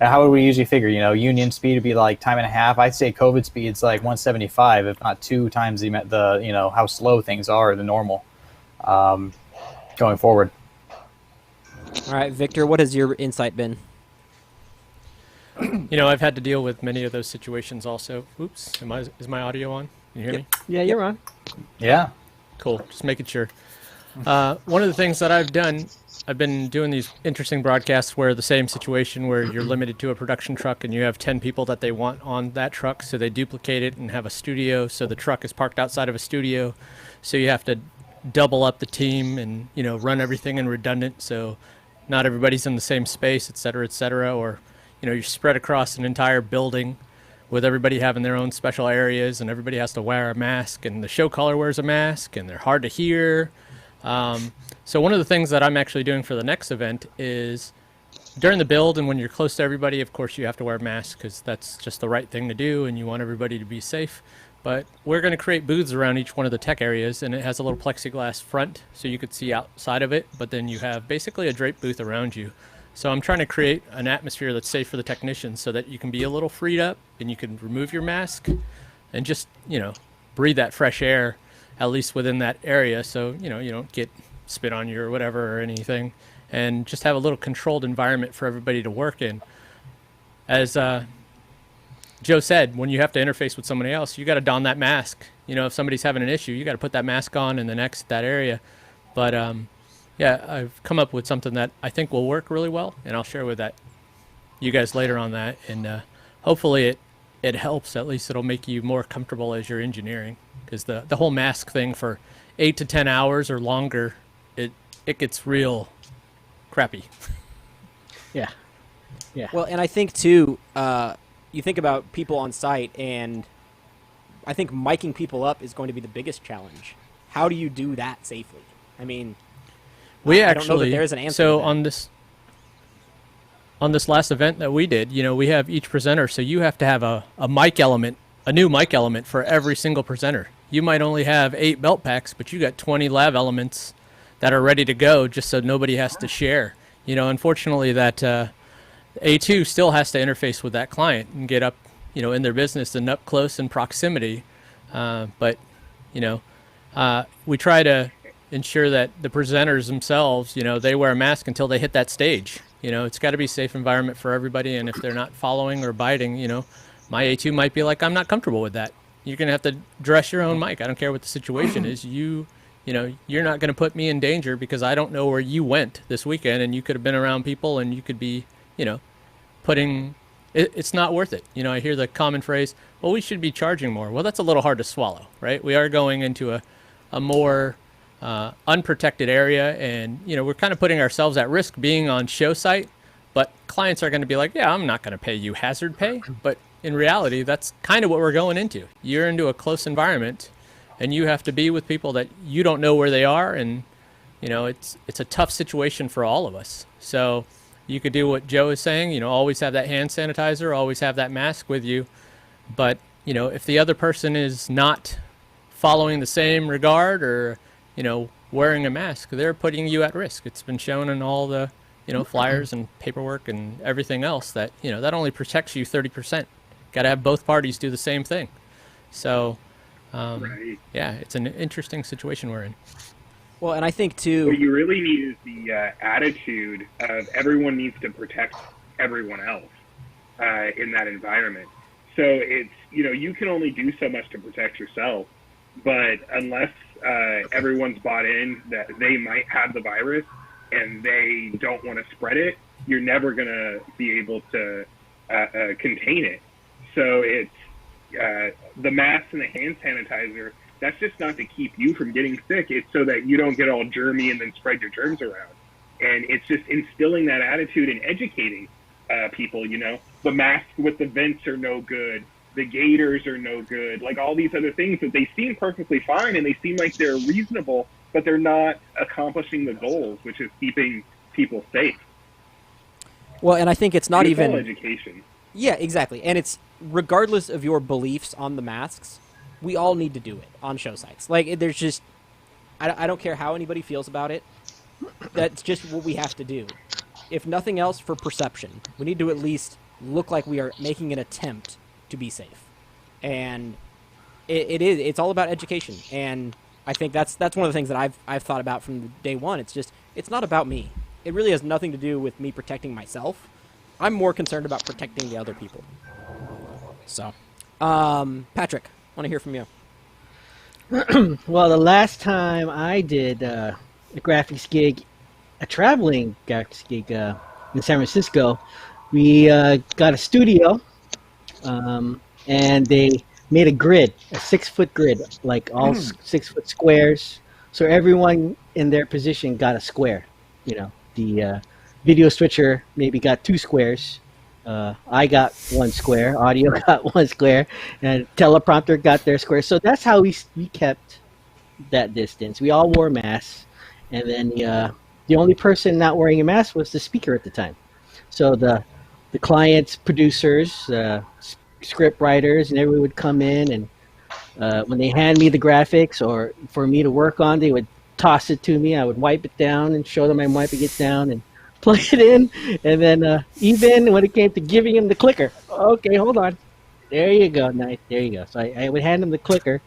how would we usually figure, union speed would be like time and a half. I'd say COVID speed's like 175, if not 2 times the how slow things are, the normal, going forward. All right, Victor, what has your insight been? I've had to deal with many of those situations also. Oops, is my audio on? Can you hear me? Yeah, you're on. Yeah. Cool, just making sure. One of the things that I've been doing these interesting broadcasts where the same situation where you're limited to a production truck and you have 10 people that they want on that truck, so they duplicate it and have a studio, so the truck is parked outside of a studio, so you have to double up the team and run everything in redundant, so not everybody's in the same space, et cetera, or you're spread across an entire building with everybody having their own special areas, and everybody has to wear a mask, and the show caller wears a mask, and they're hard to hear. So one of the things that I'm actually doing for the next event is during the build and when you're close to everybody, of course you have to wear a mask because that's just the right thing to do and you want everybody to be safe. But we're going to create booths around each one of the tech areas, and it has a little plexiglass front so you could see outside of it, but then you have basically a draped booth around you. So I'm trying to create an atmosphere that's safe for the technicians so that you can be a little freed up and you can remove your mask and just, breathe that fresh air, at least within that area, so, you don't get spit on you or whatever or anything, and just have a little controlled environment for everybody to work in. As Joe said, when you have to interface with somebody else, you got to don that mask. If somebody's having an issue, you got to put that mask on and then exit that area. But yeah, I've come up with something that I think will work really well, and I'll share with you guys later on that. And hopefully it helps. At least it'll make you more comfortable as you're engineering, because the whole mask thing for 8 to 10 hours or longer, it gets real crappy. Yeah. Well, and I think too, you think about people on site, and I think miking people up is going to be the biggest challenge. How do you do that safely? I mean, I don't know that there is an answer. So to that. on this last event that we did, we have each presenter, so you have to have a mic element, a new mic element for every single presenter. You might only have 8 belt packs, but you got 20 lav elements that are ready to go, just so nobody has to share. Unfortunately, that A2 still has to interface with that client and get up, in their business and up close in proximity. But we try to ensure that the presenters themselves, they wear a mask until they hit that stage. It's got to be a safe environment for everybody, and if they're not following or biting, my A2 might be like, I'm not comfortable with that. You're going to have to dress your own mic. I don't care what the situation is. You you're not going to put me in danger because I don't know where you went this weekend, and you could have been around people, and you could be, putting. It's not worth it. I hear the common phrase, "Well, we should be charging more." Well, that's a little hard to swallow, right? We are going into a more unprotected area, and we're kind of putting ourselves at risk being on show site. But clients are going to be like, "Yeah, I'm not going to pay you hazard pay," but in reality, that's kind of what we're going into. You're into a close environment, and you have to be with people that you don't know where they are, and it's a tough situation for all of us. So you could do what Joe is saying, always have that hand sanitizer, always have that mask with you. But if the other person is not following the same regard or wearing a mask, they're putting you at risk. It's been shown in all the flyers and paperwork and everything else that that only protects you 30%. Got to have both parties do the same thing. So Right. yeah, it's an interesting situation we're in. Well, and I think too. What you really need is the attitude of everyone needs to protect everyone else in that environment. So it's you can only do so much to protect yourself, but unless everyone's bought in that they might have the virus and they don't want to spread it, you're never going to be able to contain it. So it's the mask and the hand sanitizer. That's just not to keep you from getting sick. It's so that you don't get all germy and then spread your germs around. And it's just instilling that attitude and educating people. The masks with the vents are no good. The gaiters are no good. Like all these other things that they seem perfectly fine and they seem like they're reasonable, but they're not accomplishing the goals, which is keeping people safe. Well, and I think it's not It's even all education. Yeah, exactly. And it's regardless of your beliefs on the masks, we all need to do it on show sites. Like, there's just, I don't care how anybody feels about it. That's just what we have to do. If nothing else, for perception, we need to at least look like we are making an attempt to be safe. And it's all about education. And I think that's one of the things that I've thought about from day one. It's not about me. It really has nothing to do with me protecting myself. I'm more concerned about protecting the other people. So, Patrick, want to hear from you. Well, the last time I did a graphics gig, a traveling graphics gig in San Francisco, we got a studio, and they made a grid, a 6-foot grid, like all 6-foot squares. So everyone in their position got a square. The video switcher maybe got 2 squares. I got 1 square. Audio got 1 square, and teleprompter got their square. So that's how we kept that distance. We all wore masks, and then the only person not wearing a mask was the speaker at the time. So the clients, producers, script writers, and everyone would come in, and when they hand me the graphics or for me to work on, they would toss it to me. I would wipe it down and show them I'm wiping it down and plug it in. And then even when it came to giving him the clicker, okay, hold on. There you go. Nice. There you go. So I would hand him the clicker,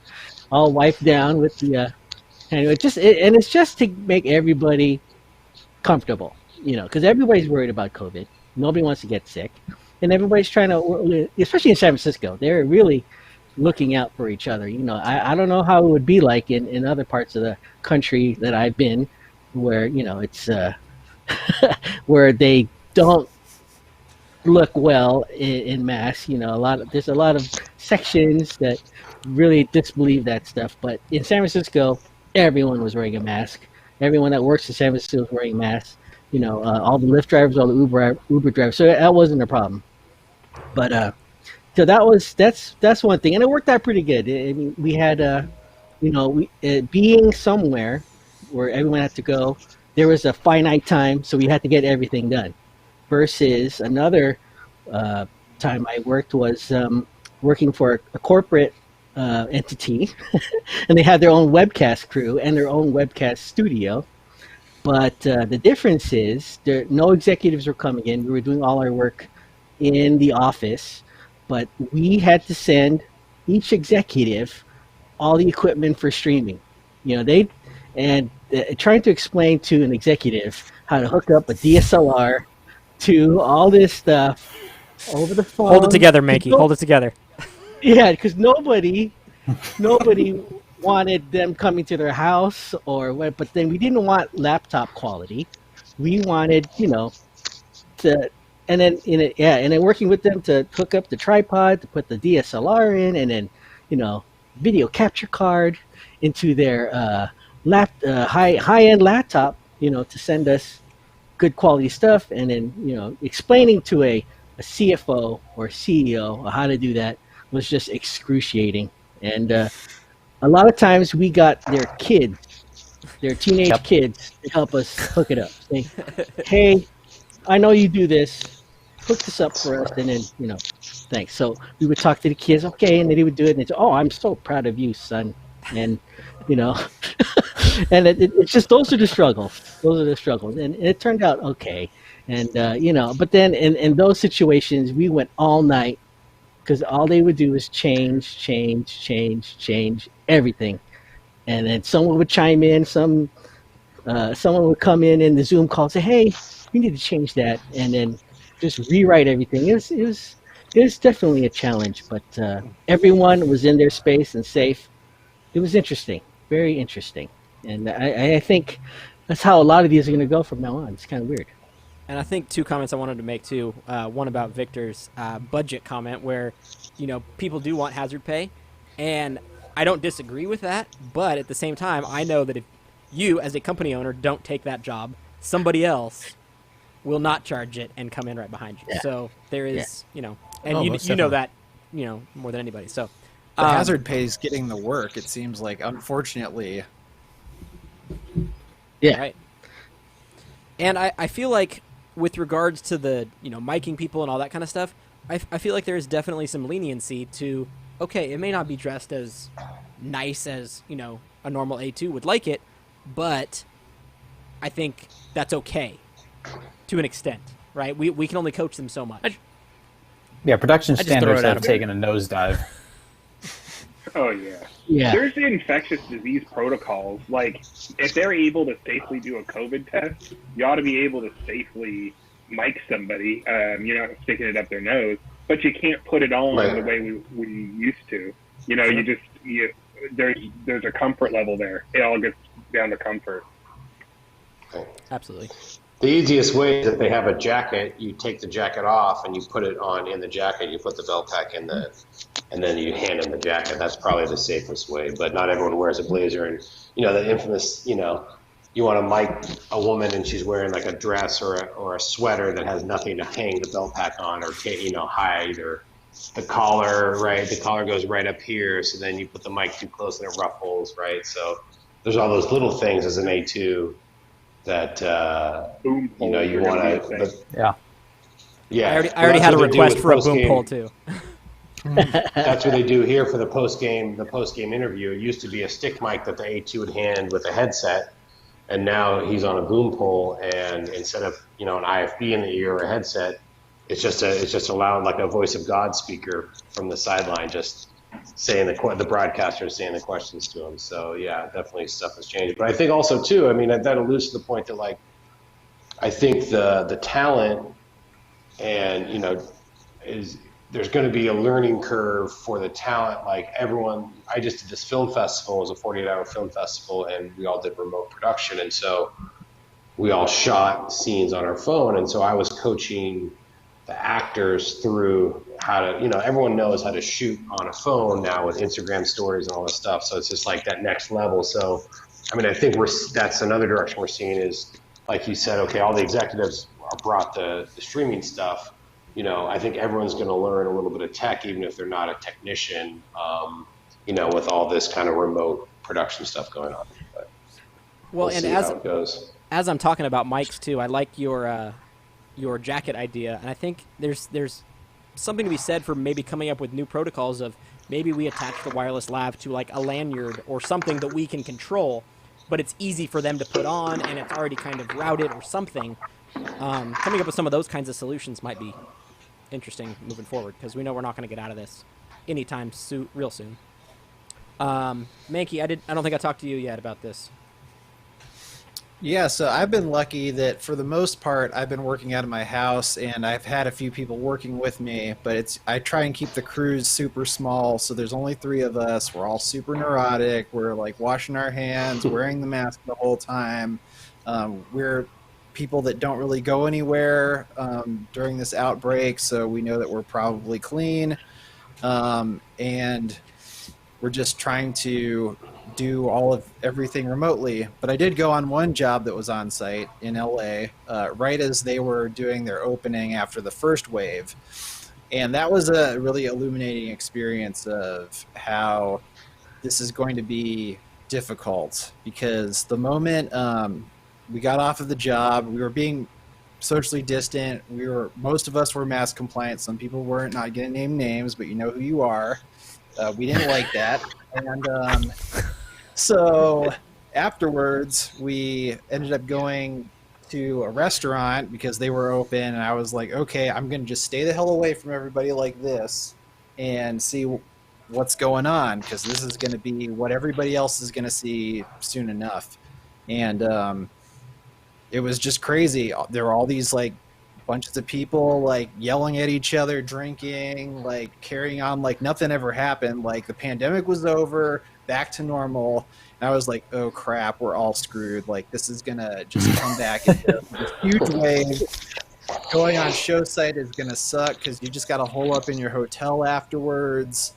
all wiped down with the anyway. And it's just to make everybody comfortable, because everybody's worried about COVID. Nobody wants to get sick, and everybody's trying to, especially in San Francisco, they're really looking out for each other. I don't know how it would be like in other parts of the country that I've been, where it's where they don't look well in masks. There's a lot of sections that really disbelieve that stuff. But in San Francisco, everyone was wearing a mask. Everyone that works in San Francisco was wearing masks. All the Lyft drivers, all the Uber drivers. So that wasn't a problem. But so that's one thing, and it worked out pretty good. I mean, we had being somewhere where everyone had to go. There was a finite time, so we had to get everything done. Versus another time I worked was working for a corporate entity, and they had their own webcast crew and their own webcast studio. But the difference is no executives were coming in. We were doing all our work in the office, but we had to send each executive all the equipment for streaming. Trying to explain to an executive how to hook up a DSLR to all this stuff over the phone. Hold it together, Manke. Hold it together. Yeah, because nobody wanted them coming to their house or what, but then we didn't want laptop quality. We wanted, to, and then and then working with them to hook up the tripod, to put the DSLR in, and then, video capture card into their high end laptop, to send us good quality stuff, and then explaining to a CFO or CEO how to do that was just excruciating. And a lot of times we got their teenage kids, to help us hook it up. Say, hey, I know you do this. Hook this up for us, and then thanks. So we would talk to the kids, okay, and then he would do it, and they'd say, oh, I'm so proud of you, son, and and it's just those are the struggles. Those are the struggles, and it turned out okay. And but then in those situations, we went all night because all they would do is change everything, and then someone would chime in. Someone would come in the Zoom call and say, "Hey, we need to change that," and then just rewrite everything. It was definitely a challenge, but everyone was in their space and safe. It was interesting, very interesting, and I think that's how a lot of these are going to go from now on. It's kind of weird. And I think two comments I wanted to make too. One about Victor's budget comment, where people do want hazard pay, and I don't disagree with that. But at the same time, I know that if you, as a company owner, don't take that job, somebody else will not charge it and come in right behind you. Yeah. So there is, and you know that, more than anybody. So the hazard pay is getting the work. It seems like, unfortunately. Yeah. Right. And I feel like with regards to the, miking people and all that kind of stuff, I feel like there is definitely some leniency to, okay, it may not be dressed as nice as, a normal A2 would like it, but I think that's okay to an extent, right? We can only coach them so much. Yeah, production standards have taken a nosedive. Oh, yeah. Yeah. There's infectious disease protocols. Like, if they're able to safely do a COVID test, you ought to be able to safely mic somebody. You're not sticking it up their nose, but you can't put it on the way we used to. There's a comfort level there. It all gets down to comfort. Absolutely. The easiest way is if they have a jacket, you take the jacket off and you put it on in the jacket. You put the belt pack in and then you hand them the jacket. That's probably the safest way. But not everyone wears a blazer, and the infamous, you want to mic a woman and she's wearing like a dress or a sweater that has nothing to hang the belt pack on or hide, or the collar, right? The collar goes right up here, so then you put the mic too close and it ruffles, right? So there's all those little things as an A2 that you want to. Yeah. I already had a request for a boom pole too. That's what they do here for the post game interview. It used to be a stick mic that the A2 would hand with a headset, and now he's on a boom pole, and instead of an IFB in the ear or a headset, it's just allowed like a voice of God speaker from the sideline, just saying the broadcaster saying the questions to him. So yeah, definitely stuff has changed. But I think also too, that alludes to the point that like I think the talent and there's going to be a learning curve for the talent. Like everyone, I just did this film festival. It was a 48-hour film festival, and we all did remote production, and so we all shot scenes on our phone. And so I was coaching the actors through how to, everyone knows how to shoot on a phone now with Instagram stories and all this stuff. So it's just like that next level. So, I think that's another direction we're seeing is, like you said, okay, all the executives brought the streaming stuff. I think everyone's going to learn a little bit of tech, even if they're not a technician, with all this kind of remote production stuff going on. But well, and how it goes. As I'm talking about mics too, I like your jacket idea, and I think there's something to be said for maybe coming up with new protocols of maybe we attach the wireless lav to like a lanyard or something that we can control, but it's easy for them to put on and it's already kind of routed or something. Coming up with some of those kinds of solutions might be interesting moving forward, because we know we're not going to get out of this anytime real soon. Manke, I don't think I talked to you yet about this. Yeah, so I've been lucky that for the most part I've been working out of my house and I've had a few people working with me, but I try and keep the crews super small, so there's only three of us. We're all super neurotic. We're like washing our hands, wearing the mask the whole time. We're people that don't really go anywhere during this outbreak, so we know that we're probably clean. And we're just trying to do all of everything remotely. But I did go on one job that was on site in LA right as they were doing their opening after the first wave. And that was a really illuminating experience of how this is going to be difficult, because the moment we got off of the job, we were being socially distant. Most of us were mask compliant. Some people weren't, not going to name names, but you know who you are. We didn't like that. And so afterwards, we ended up going to a restaurant because they were open. And I was like, okay, I'm going to just stay the hell away from everybody like this and see what's going on, because this is going to be what everybody else is going to see soon enough. And it was just crazy. There were all these like bunches of people like yelling at each other, drinking, like carrying on like nothing ever happened. Like the pandemic was over, back to normal. And I was like, oh crap, we're all screwed. Like this is gonna just come back into this huge wave. Going on show site is gonna suck because you just got to hole up in your hotel afterwards.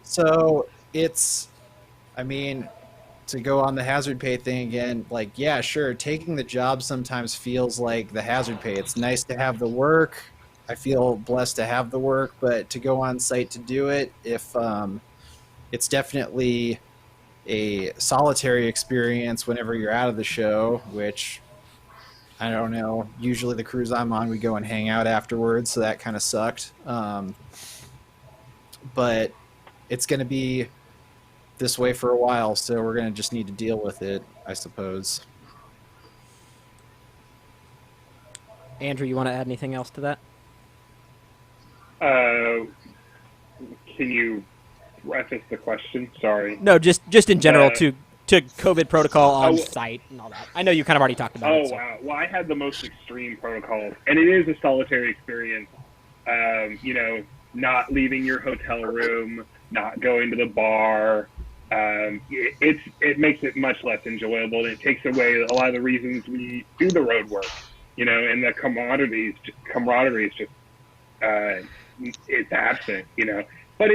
So it's, I mean, to go on the hazard pay thing again, like, yeah, sure, taking the job sometimes feels like the hazard pay. It's nice to have the work. I feel blessed to have the work, but to go on site to do it, if it's definitely a solitary experience whenever you're out of the show, which I don't know. Usually the cruise I'm on, we go and hang out afterwards, so that kind of sucked. But it's going to be this way for a while, so we're going to just need to deal with it, I suppose. Andrew, you want to add anything else to that? Can you preface the question? Sorry. No, just in general to COVID protocol on site and all that. I know you kind of already talked about it. So. Wow. Well, I had the most extreme protocols, and it is a solitary experience. Not leaving your hotel room, not going to the bar. It makes it much less enjoyable, and it takes away a lot of the reasons we do the road work. And the camaraderie is just it's absent. But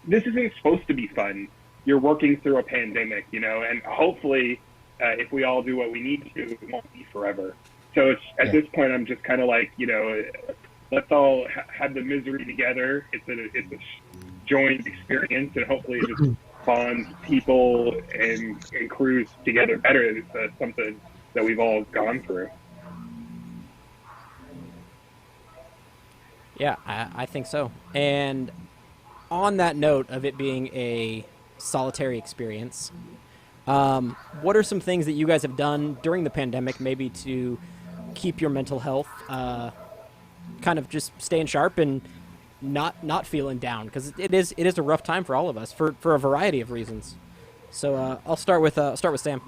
this isn't supposed to be fun. You're working through a pandemic, and hopefully, if we all do what we need to, it won't be forever. So at this point, I'm just kind of like, let's all have the misery together. It's a joint experience, and hopefully it just bonds people and crews together better. It's something that we've all gone through. Yeah, I think so. And on that note of it being a solitary experience, what are some things that you guys have done during the pandemic maybe to keep your mental health kind of just staying sharp and not feeling down? Because it is a rough time for all of us for a variety of reasons. So I'll start with Sam.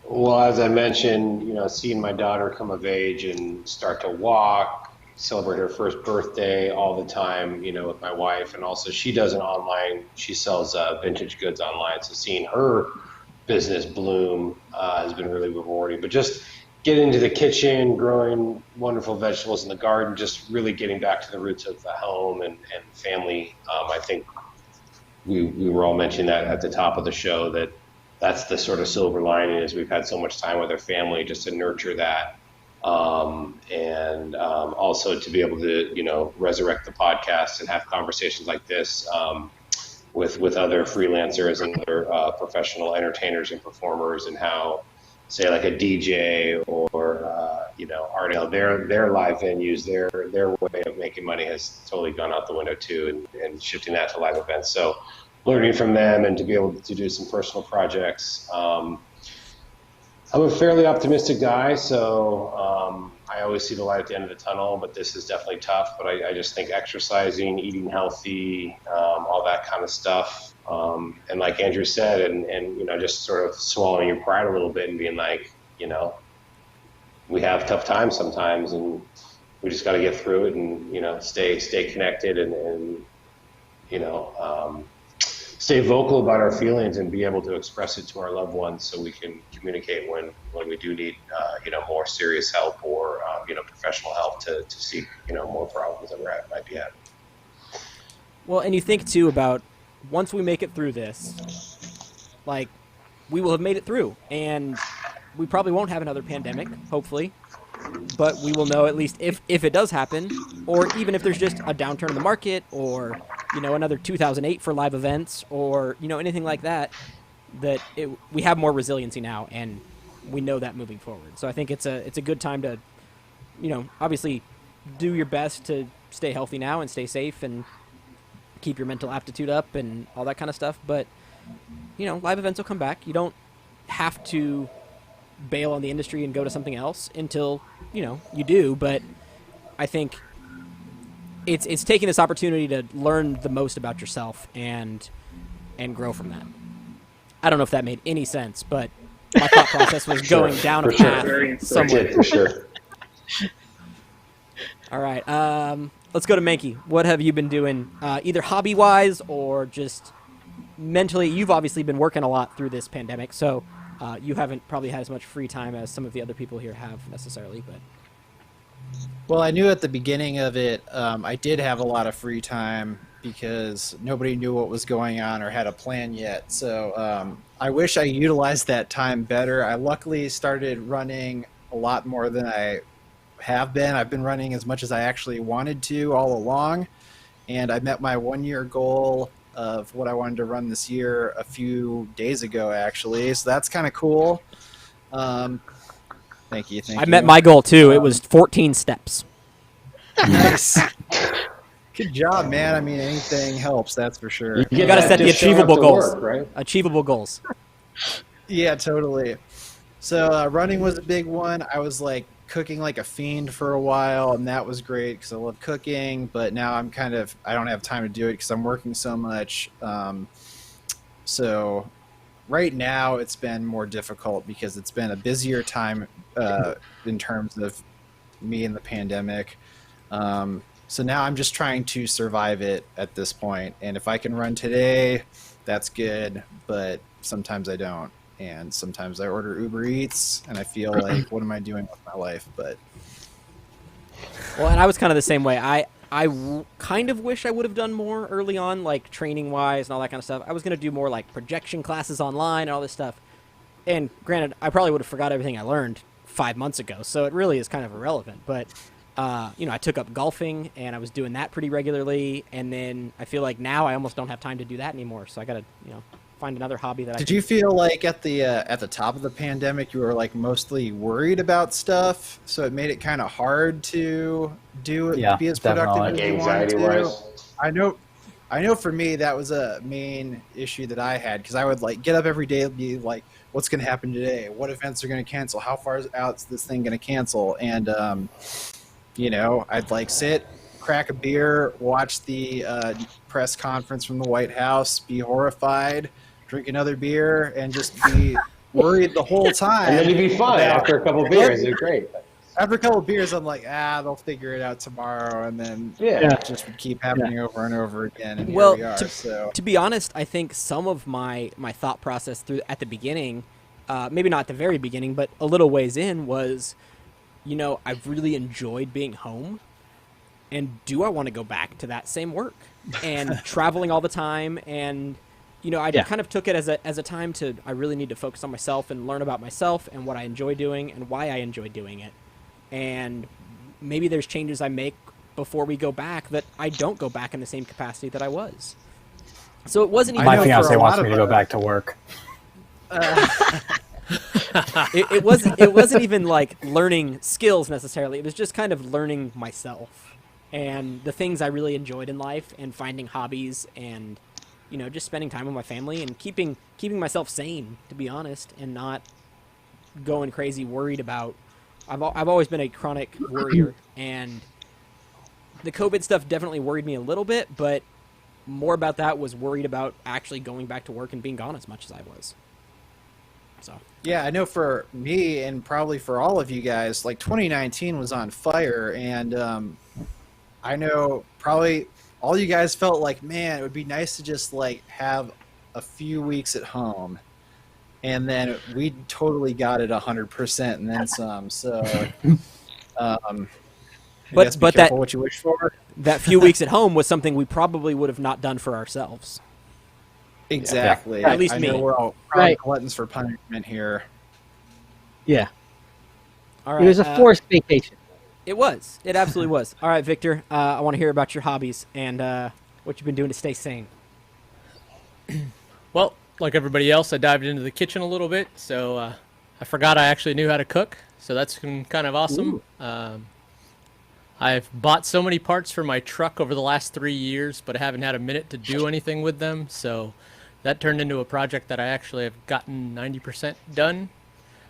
Well, as I mentioned, seeing my daughter come of age and start to walk, celebrate her first birthday all the time, with my wife, and also she does she sells vintage goods online. So seeing her business bloom has been really rewarding. But just getting into the kitchen, growing wonderful vegetables in the garden, just really getting back to the roots of the home and family. I think we were all mentioning that at the top of the show, that's the sort of silver lining, is we've had so much time with our family just to nurture that. And also to be able to, resurrect the podcast and have conversations like this with other freelancers and other professional entertainers and performers, and how, say, like a DJ or Ardell, their live venues, their way of making money has totally gone out the window too, and shifting that to live events. So learning from them and to be able to do some personal projects. I'm a fairly optimistic guy, so I always see the light at the end of the tunnel, but this is definitely tough. But I just think exercising, eating healthy, all that kind of stuff, And like Andrew said, and you know, just sort of swallowing your pride a little bit and being like, you know, we have tough times sometimes, and we just got to get through it, and you know, stay connected, and you know, stay vocal about our feelings and be able to express it to our loved ones, so we can communicate when we do need you know, more serious help or you know, professional help to seek, you know, more problems that might be having. Well, and you think too about once we make it through this, like, we will have made it through, and we probably won't have another pandemic, hopefully, but we will know at least if it does happen, or even if there's just a downturn in the market, or, you know, another 2008 for live events, or, you know, anything like that, we have more resiliency now, and we know that moving forward. So I think it's a good time to, you know, obviously do your best to stay healthy now and stay safe and keep your mental aptitude up and all that kind of stuff. But, you know, live events will come back. You don't have to bail on the industry and go to something else until, you know, you do. But I think it's taking this opportunity to learn the most about yourself and grow from that. I don't know if that made any sense, but my thought process was going down a path somewhere. For sure. All right. Let's go to Manke. What have you been doing, either hobby-wise or just mentally? You've obviously been working a lot through this pandemic, so you haven't probably had as much free time as some of the other people here have necessarily. But Well, I knew at the beginning of it, I did have a lot of free time because nobody knew what was going on or had a plan yet. So I wish I utilized that time better. I luckily started running a lot more than I have been. I've been running as much as I actually wanted to all along, and I met my 1-year goal of what I wanted to run this year a few days ago, actually. So that's kind of cool. Thank you. I met my goal too. It was 14 steps. Nice. Good job, man. I mean, anything helps, that's for sure. You got to set the achievable goals. Work, right? Achievable goals. Yeah, totally. So running was a big one. I was like cooking like a fiend for a while, and that was great because I love cooking. But now I don't have time to do it because I'm working so much. So right now it's been more difficult because it's been a busier time in terms of me and the pandemic. So now I'm just trying to survive it at this point. And if I can run today, that's good. But sometimes I don't. And sometimes I order Uber Eats and I feel like, what am I doing with my life? But Well, and I was kind of the same way. I kind of wish I would have done more early on, like training-wise and all that kind of stuff. I was going to do more like projection classes online and all this stuff. And granted, I probably would have forgot everything I learned 5 months ago, so it really is kind of irrelevant. But, you know, I took up golfing, and I was doing that pretty regularly. And then I feel like now I almost don't have time to do that anymore. So I got to, you know, find another hobby that I Did you feel like at the top of the pandemic you were like mostly worried about stuff, so it made it kind of hard to do it, Yeah, be as productive definitely. as you wanted to? Anxiety-wise? I know for me that was a main issue that I had because I would like get up every day and be like, what's going to happen today? What events are going to cancel? How far out is this thing going to cancel? And you know, I'd like sit, crack a beer, watch the press conference from the White House, be horrified, drink another beer, and just be worried the whole time. And then you'd be fine after a couple of beers. It's great. After a couple of beers, I'm like, they'll figure it out tomorrow, and then Yeah. it just would keep happening over and over again. And Well, here we are. So to be honest, I think some of my thought process at the beginning, maybe not at the very beginning, but a little ways in, was, you know, I've really enjoyed being home, and do I want to go back to that same work and traveling all the time? And, you know, I kind of took it as a time to, I really need to focus on myself and learn about myself and what I enjoy doing and why I enjoy doing it. And maybe there's changes I make before we go back that I don't go back in the same capacity that I was. So it wasn't even... My know for fiance a wants lot me of to go back to work. it wasn't even like learning skills necessarily. It was just kind of learning myself and the things I really enjoyed in life, and finding hobbies, and, you know, just spending time with my family and keeping myself sane, to be honest, and not going crazy worried about... I've always been a chronic worrier, and the COVID stuff definitely worried me a little bit, but more about that, was worried about actually going back to work and being gone as much as I was. So Yeah, I know for me and probably for all of you guys, like 2019 was on fire, and I know probably all you guys felt like, man, it would be nice to just like have a few weeks at home, and then we totally got it 100% and then some. So, I guess be careful what you wish for. That few weeks at home was something we probably would have not done for ourselves. Exactly. Yeah. At least I me. know we're all probably gluttons for punishment here. Yeah. All right. It was a forced vacation. It was. It absolutely was. All right, Victor. I want to hear about your hobbies and what you've been doing to stay sane. Well, like everybody else, I dived into the kitchen a little bit, so I forgot I actually knew how to cook, so that's been kind of awesome. I've bought so many parts for my truck over the last 3 years, but I haven't had a minute to do anything with them, so that turned into a project that I actually have gotten 90% done,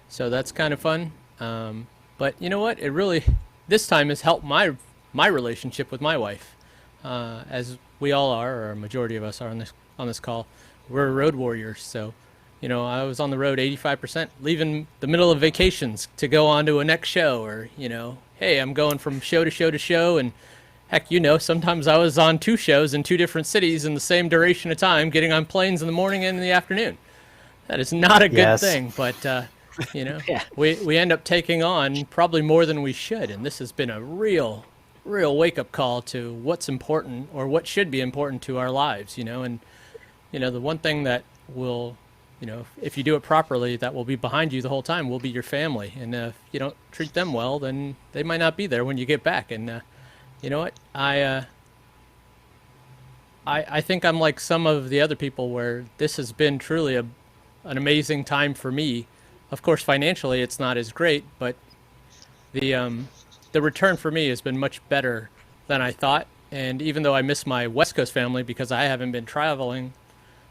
so that's kind of fun. But you know what? It really, this time, has helped my relationship with my wife, as we all are, or a majority of us are on this call. We're road warriors, so you know, I was on the road 85%, leaving the middle of vacations to go on to a next show, or you know, hey, I'm going from show to show to show, and heck, you know, sometimes I was on 2 shows in 2 different cities in the same duration of time, getting on planes in the morning and in the afternoon. That is not a good thing, but you know, we end up taking on probably more than we should, and this has been a real wake-up call to what's important or what should be important to our lives, you know. And you know, the one thing that will, you know, if you do it properly, that will be behind you the whole time will be your family, and if you don't treat them well, then they might not be there when you get back. And you know what, I think I'm like some of the other people where this has been truly an amazing time for me. Of course, financially, it's not as great, but the return for me has been much better than I thought. And even though I miss my West Coast family because I haven't been traveling,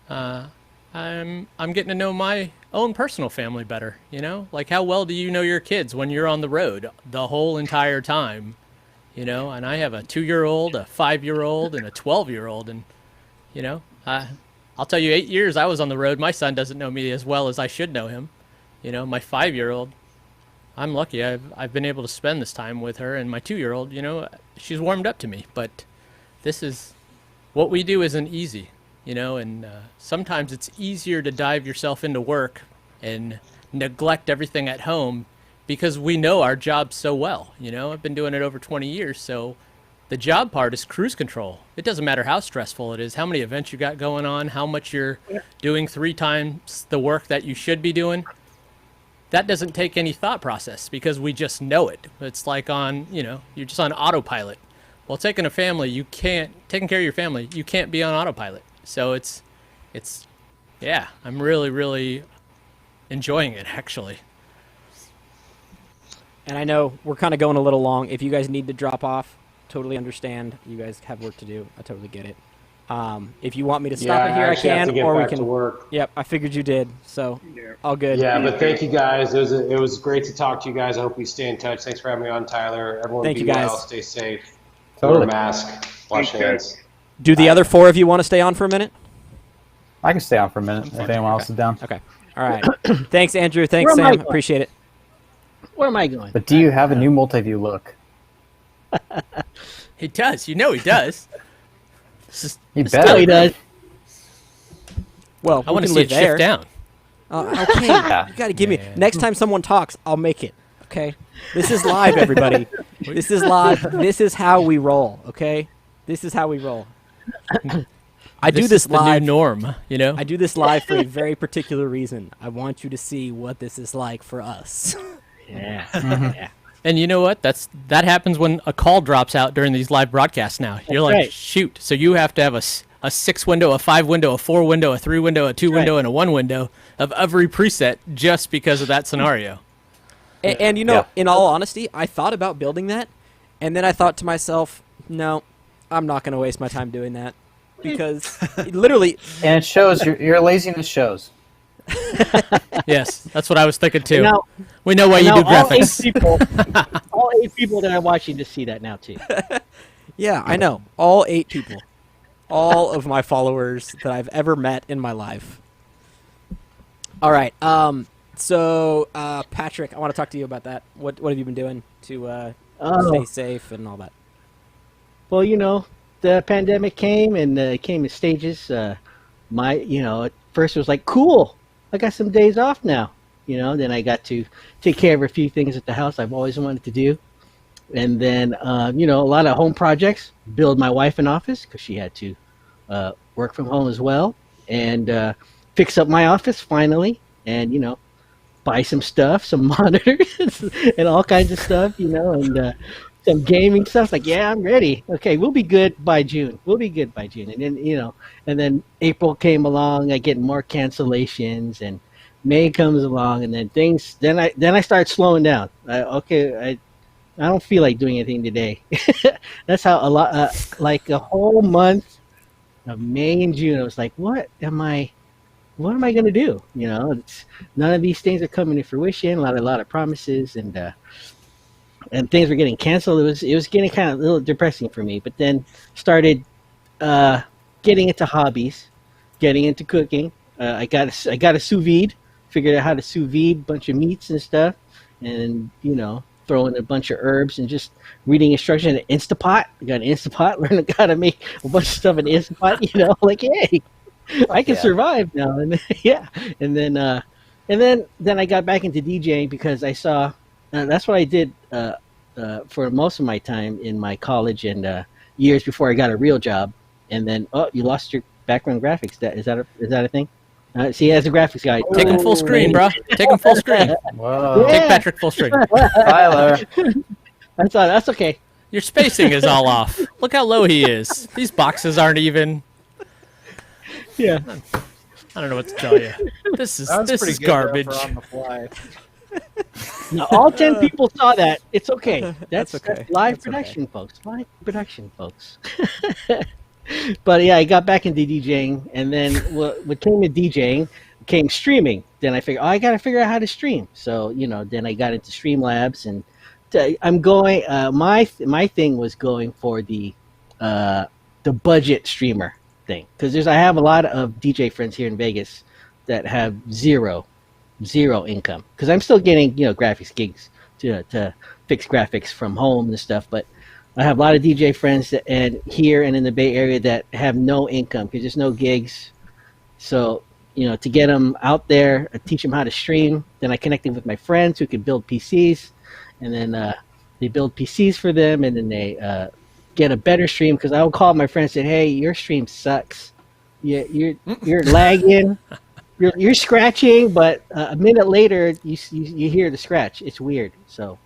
I'm getting to know my own personal family better. You know, like how well do you know your kids when you're on the road the whole entire time? You know, and I have a 2-year-old, a 5-year-old, and a 12-year-old, and you know, I'll tell you, 8 years I was on the road. My son doesn't know me as well as I should know him. You know, my 5-year-old, I'm lucky. I've been able to spend this time with her, and my 2-year-old, you know, she's warmed up to me. But this is what we do isn't easy, you know, and sometimes it's easier to dive yourself into work and neglect everything at home because we know our job so well. You know, I've been doing it over 20 years, so the job part is cruise control. It doesn't matter how stressful it is, how many events you got going on, how much you're doing 3 times the work that you should be doing. That doesn't take any thought process because we just know it. It's like on, you know, you're just on autopilot. Well, taking care of your family, you can't be on autopilot. So it's, yeah, I'm really enjoying it, actually. And I know we're kind of going a little long. If you guys need to drop off, totally understand. You guys have work to do. I totally get it. If you want me to stop it here, I can, or we can. To work. Yep, I figured you did. So all good. Yeah, but thank you guys. It was great to talk to you guys. I hope we stay in touch. Thanks for having me on, Tyler. Everyone, thank be you guys. well. Stay safe. Totally. Wear a mask. Wash hands. Do the other 4 of you want to stay on for a minute? I can stay on for a minute if anyone else is down. Okay. All right. Thanks, Andrew. Thanks, Sam. Appreciate it. Where am I going? But do you have a new multi-view look? He does. You know he does. He No, better. he does. Well, I want to see it shift down. Okay. You got to give me. Next time someone talks, I'll make it. Okay. This is live, everybody. This is live. This is how we roll. Okay. This is how we roll. I do this is live. the new norm, you know. I do this live for a very particular reason. I want you to see what this is like for us. Yeah. Yeah. And you know what? That happens when a call drops out during these live broadcasts now. You're like, right. shoot. So you have to have a 6 window, a 5 window, a 4 window, a 3 window, a 2 window, and a 1 window of every preset just because of that scenario. And you know, in all honesty, I thought about building that, and then I thought to myself, no, I'm not going to waste my time doing that. Because literally... And it shows, your laziness shows. Yes, that's what I was thinking too. Now, we know why you do graphics. All 8 people that are watching to see that now too. Yeah, I know. All 8 people. all of my followers that I've ever met in my life. All right. So, Patrick, I want to talk to you about that. What have you been doing to stay safe and all that? Well, the pandemic came and it came in stages. At first it was like, cool, I got some days off now. Then I got to take care of a few things at the house I've always wanted to do. And then, a lot of home projects, build my wife an office because she had to work from home as well. And fix up my office finally. And, buy some stuff, some monitors and all kinds of stuff, and some gaming stuff. Like, yeah, I'm ready. Okay, we'll be good by June. And then, and then April came along. I get more cancellations, and May comes along, and then Then I start slowing down. I don't feel like doing anything today. That's how like a whole month of May and June, I was like, what am I going to do? It's none of these things are coming to fruition. A lot of promises and things were getting canceled. It was getting kind of a little depressing for me. But then started getting into hobbies, getting into cooking. I got a sous vide. Figured out how to sous vide a bunch of meats and stuff, and throw in a bunch of herbs and just reading instructions in Instapot. I got an Instapot, learning how to make a bunch of stuff in Instapot. Like, hey, I can survive now. And yeah, and then I got back into DJing because I saw that's what I did for most of my time in my college and years before I got a real job. And then you lost your background graphics. Is that a thing? See, as a graphics guy, Take him full screen, bro. Take him full screen. Whoa. Take Patrick full screen. Tyler. That's okay. Your spacing is all off. Look how low he is. These boxes aren't even. Yeah. I don't know what to tell you. This is garbage. On the fly. Now, all 10 people saw that. It's okay. That's okay. That's live production, folks. Live production, folks. But yeah, I got back into DJing, and then what came to DJing came streaming. Then I figured, I got to figure out how to stream. So then I got into Streamlabs, and I'm going. My thing was going for the budget streamer thing because I have a lot of DJ friends here in Vegas that have zero income because I'm still getting graphics gigs to fix graphics from home and stuff, but I have a lot of DJ friends and here and in the Bay Area that have no income because there's no gigs. So to get them out there, I teach them how to stream. Then I connected with my friends who can build PCs, and then they build PCs for them, and then they get a better stream because I would call my friends and say, hey, your stream sucks. You're lagging. You're scratching, but a minute later you hear the scratch. It's weird. So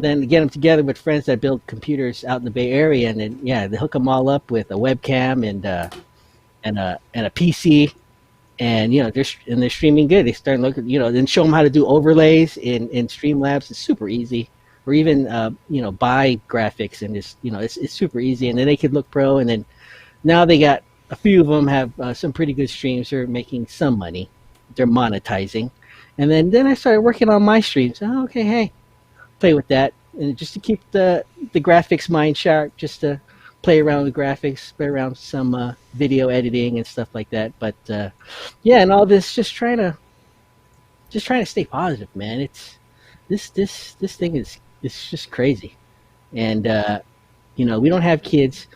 then to get them together with friends that build computers out in the Bay Area, and then they hook them all up with a webcam and a PC, and they're streaming good. They start looking, then show them how to do overlays in Streamlabs. It's super easy, or even buy graphics, and just it's super easy, and then they could look pro. And then now they got a few of them have some pretty good streams. They're making some money, they're monetizing, and then I started working on my streams. Oh, okay, hey. Play with that, and just to keep the graphics mind sharp, just to play around with graphics, play around with some video editing and stuff like that. But and all this just trying to stay positive, man. It's this thing is just crazy, and we don't have kids,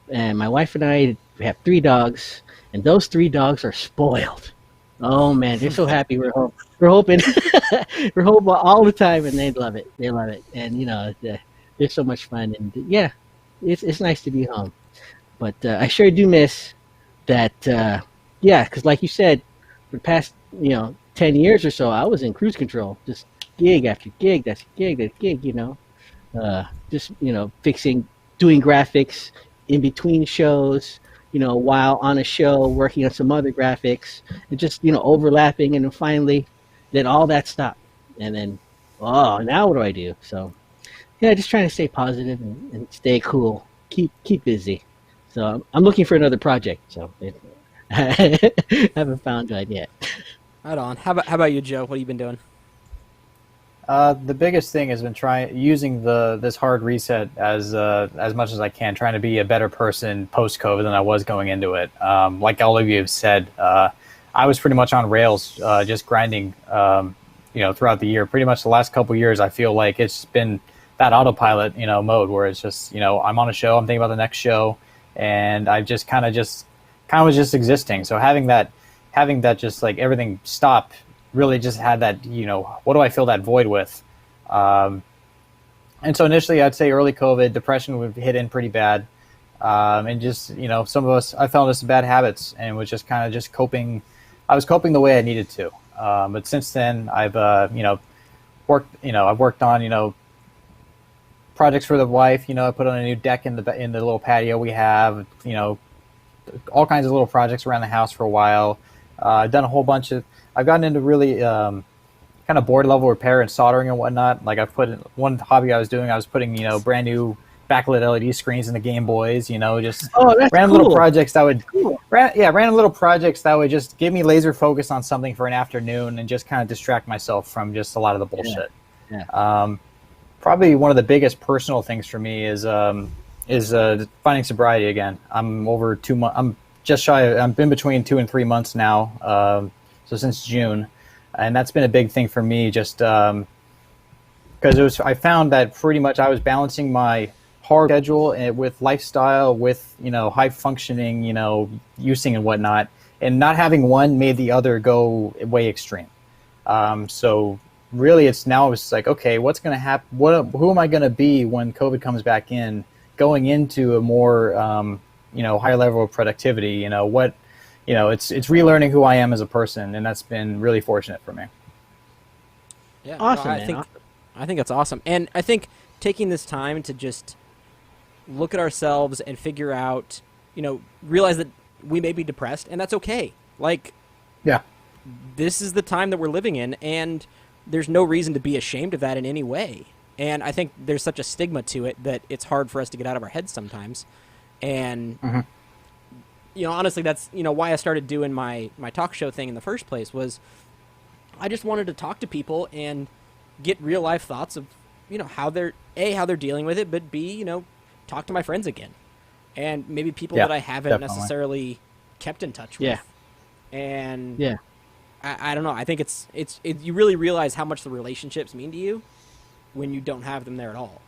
and my wife and I have 3 dogs, and those 3 dogs are spoiled. Oh man, they're so happy we're home. We're hoping we're home all the time, and they love it. They love it, and they're so much fun. And yeah, it's nice to be home. But I sure do miss that. Because like you said, for the past 10 years or so, I was in cruise control, just gig after gig, that's gig, that's gig. Just fixing, doing graphics in between shows. While on a show, working on some other graphics, and just overlapping, and then finally, then all that stopped, and then, now what do I do? So, just trying to stay positive and stay cool, keep busy. So I'm looking for another project. So I haven't found one yet. Right on. How about you, Joe? What have you been doing? The biggest thing has been using this hard reset as much as I can, trying to be a better person post COVID than I was going into it. Like all of you have said, I was pretty much on rails, just grinding, throughout the year. Pretty much the last couple of years, I feel like it's been that autopilot, mode where it's just, I'm on a show, I'm thinking about the next show, and I just kind of was just existing. So having that just like everything stop really just had that, what do I fill that void with? And so initially I'd say early COVID, depression would hit in pretty bad. And just, some of us, I fell into some bad habits and was just kind of just coping. I was coping the way I needed to. But since then I've, worked on, projects for the wife. I put on a new deck in the little patio we have, all kinds of little projects around the house for a while. I've done a whole bunch of, I've gotten into really kind of board level repair and soldering and whatnot. Like I've put in one hobby I was doing, I was putting, brand new backlit LED screens in the Game Boys, just random little projects that would, random little projects that would just give me laser focus on something for an afternoon and just kind of distract myself from just a lot of the bullshit. Yeah. Probably one of the biggest personal things for me is finding sobriety again. I'm over 2 months. I'm just shy. I'm in between 2 and 3 months now. So since June, and that's been a big thing for me. Just because I found that pretty much I was balancing my hard schedule with lifestyle, with high functioning, using and whatnot, and not having one made the other go way extreme. So really, it's like, okay, what's going to happen? Who am I going to be when COVID comes back in? Going into a more higher level of productivity, it's relearning who I am as a person, and that's been really fortunate for me. Yeah, awesome. I think that's awesome, and I think taking this time to just look at ourselves and figure out, realize that we may be depressed, and that's okay. Like, yeah, this is the time that we're living in, and there's no reason to be ashamed of that in any way. And I think there's such a stigma to it that it's hard for us to get out of our heads sometimes. And, honestly, that's, why I started doing my talk show thing in the first place was I just wanted to talk to people and get real life thoughts of, how they're dealing with it, but B, talk to my friends again. And maybe people that I haven't necessarily kept in touch with. And I don't know. I think it's you really realize how much the relationships mean to you when you don't have them there at all.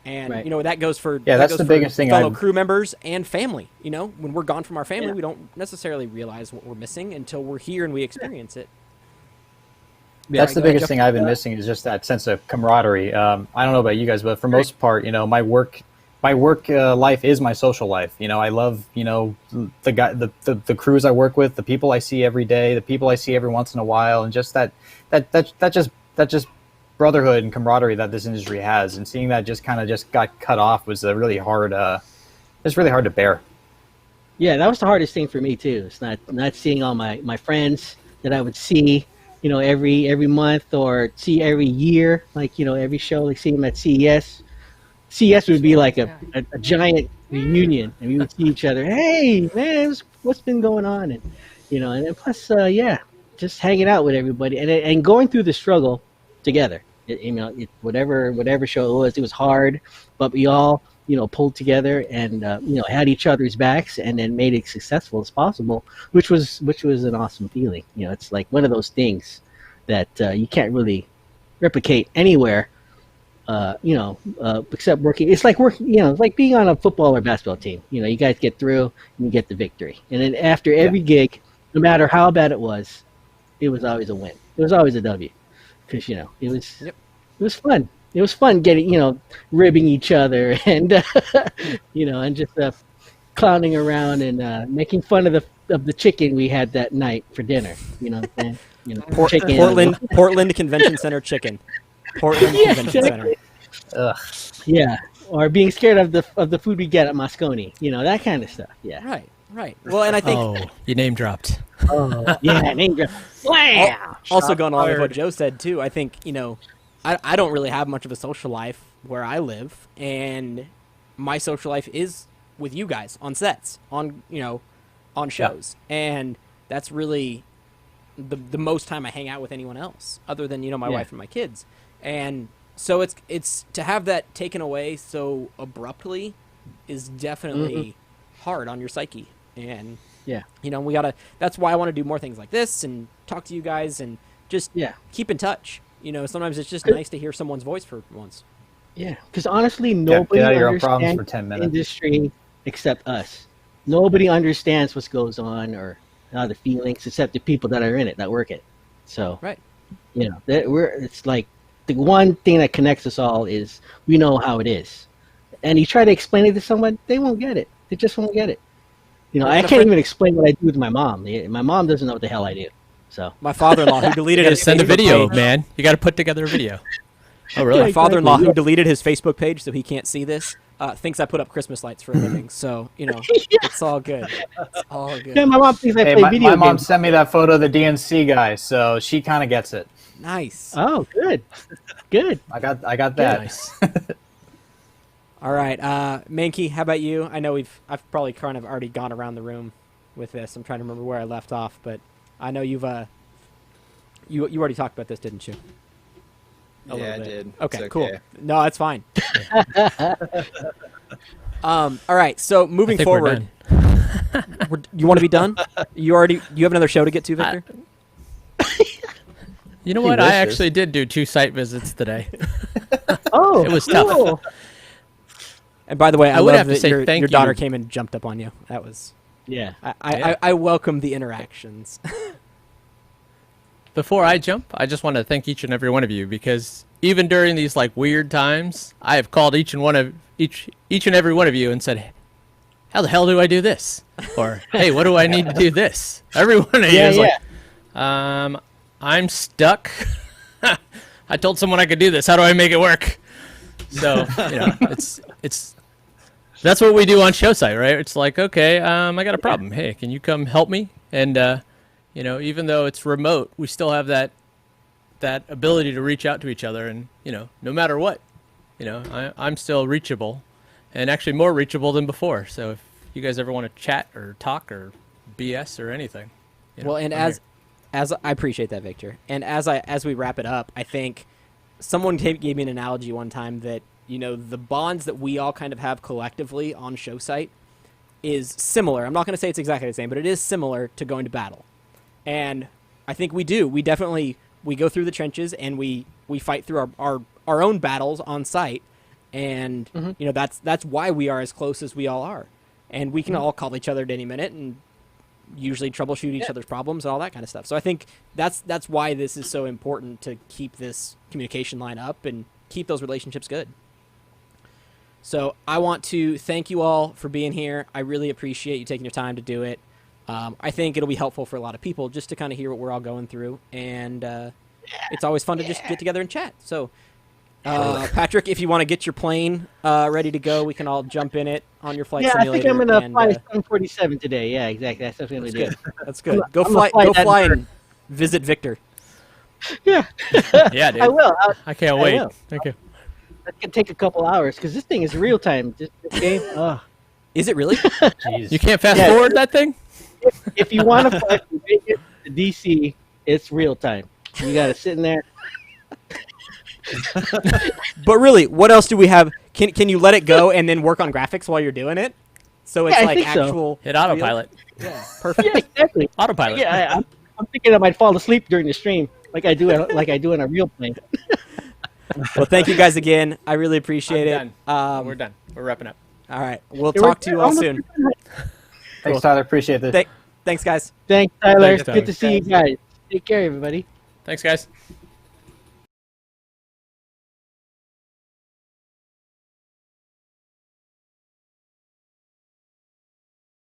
And, that goes for that's the biggest thing. Fellow crew members and family. When we're gone from our family, we don't necessarily realize what we're missing until we're here and we experience it. That's the biggest thing I've been missing is just that sense of camaraderie. I don't know about you guys, but for most part, my work life is my social life. I love, the crews I work with, the people I see every day, the people I see every once in a while, and just that just brotherhood and camaraderie that this industry has, and seeing that just got cut off was really hard. It's really hard to bear. Yeah, that was the hardest thing for me too. It's not seeing all my friends that I would see, every month or see every year, like every show, like seeing them at CES. CES would be like a giant reunion, and we would see each other. Hey, man, what's been going on? And and then plus, just hanging out with everybody and going through the struggle together. Whatever show it was hard, but we all pulled together and had each other's backs, and then made it successful as possible, which was an awesome feeling. It's like one of those things that you can't really replicate anywhere. Except working. It's like working, it's like being on a football or basketball team. You guys get through and you get the victory. And then after every gig, no matter how bad it was always a win. It was always a W. Because, it was fun. It was fun getting, ribbing each other and, and just clowning around and making fun of the chicken we had that night for dinner. Chicken. Portland Convention Center chicken. Portland Convention Center. Yeah, or being scared of the food we get at Moscone. That kind of stuff. Yeah. Right. Well, and I think you name dropped. Oh, yeah, name drop. Wow. Also going along with what Joe said too, I think I don't really have much of a social life where I live, and my social life is with you guys on sets, on shows, and that's really the most time I hang out with anyone else other than, my Yeah. wife and my kids. And so it's to have that taken away so abruptly is definitely hard on your psyche. And Yeah. that's why I want to do more things like this and talk to you guys and just keep in touch. Sometimes it's just nice to hear someone's voice for once. Yeah, because honestly, nobody get out of your own problems understands for 10 the minutes. industry except us. Nobody understands what goes on or the feelings except the people that are in it, that work it. So, Right. it's like the one thing that connects us all is we know how it is. And you try to explain it to someone, they won't get it. They just won't get it. I can't even explain what I do with my mom. My mom doesn't know what the hell I do. So My father-in-law, who deleted his Send a Facebook video, page- man. You got to put together a video. Oh, really? Yeah, My father-in-law, exactly. who deleted his Facebook page so he can't see this, thinks I put up Christmas lights for a living. So, it's all good. It's all good. yeah, my mom thinks I Hey, play my video mom games. sent me that photo of the DNC guy, so she kind of gets it. Nice. Oh, good. Good. I got that. Nice. All right, Manke, how about you? I know I've probably kind of already gone around the room with this. I'm trying to remember where I left off, but I know you already talked about this, didn't you? A Yeah, little I bit. did. Okay, It's cool. No, that's fine. All right, so I moving think we're forward, done. you want to be done? You have another show to get to, Victor? You know what? He I wishes. actually did do 2 site visits today. Oh, It was tough. cool. And by the way, I would love have to that say your thank daughter you. came and jumped up on you. That was Yeah. I welcome the interactions. Before I jump, I just want to thank each and every one of you because even during these weird times, I have called each and every one of you and said, "How the hell do I do this?" Or, "Hey, what do I need to do this?" Every one of you is like, "I'm stuck. I told someone I could do this. How do I make it work?" So it's that's what we do on show site, right? It's like, okay, I got a problem. Hey, can you come help me? And even though it's remote, we still have that ability to reach out to each other, and no matter what, I'm still reachable, and actually more reachable than before. So if you guys ever want to chat or talk or BS or anything, Well, and I'm as I appreciate that, Victor. And as we wrap it up, I think someone gave me an analogy one time that the bonds that we all kind of have collectively on show site is similar. I'm not going to say it's exactly the same, but it is similar to going to battle. And I think we do. We definitely go through the trenches and we fight through our own battles on site. And that's why we are as close as we all are. And we can all call each other at any minute and usually troubleshoot each other's problems and all that kind of stuff. So I think that's why this is so important to keep this communication line up and keep those relationships good. So I want to thank you all for being here. I really appreciate you taking your time to do it. I think it'll be helpful for a lot of people just to kind of hear what we're all going through. And it's always fun to just get together and chat. So Patrick, if you want to get your plane ready to go, we can all jump in it on your flight Yeah, I simulator. think I'm gonna and, fly 747 today. Yeah, exactly. That's what I'm gonna do. That's good. Go I'm gonna fly that and visit Victor. Yeah, Yeah, dude. I will. I can't I wait. will. Thank you. That can take a couple hours because this thing is real time. This game. Is it really? Jeez. You can't fast Yeah. forward that thing? If you want to fly from Vegas to DC, it's real time. You got to sit in there. But really, what else do we have? Can you let it go and then work on graphics while you're doing it? So it's Yeah, I like think so. actual Hit autopilot. Yeah, perfect. Yeah, exactly. Autopilot. Yeah, I'm thinking I might fall asleep during the stream, like I do on a real plane. Well, thank you guys again. I really appreciate it. We're done. We're wrapping up. All right, we'll Yeah, we're talk to you all almost soon. done. Thanks, Tyler. Appreciate this. Thanks, guys. Thanks, Tyler. Thanks, Good to see you guys. Take care, everybody. Thanks, guys.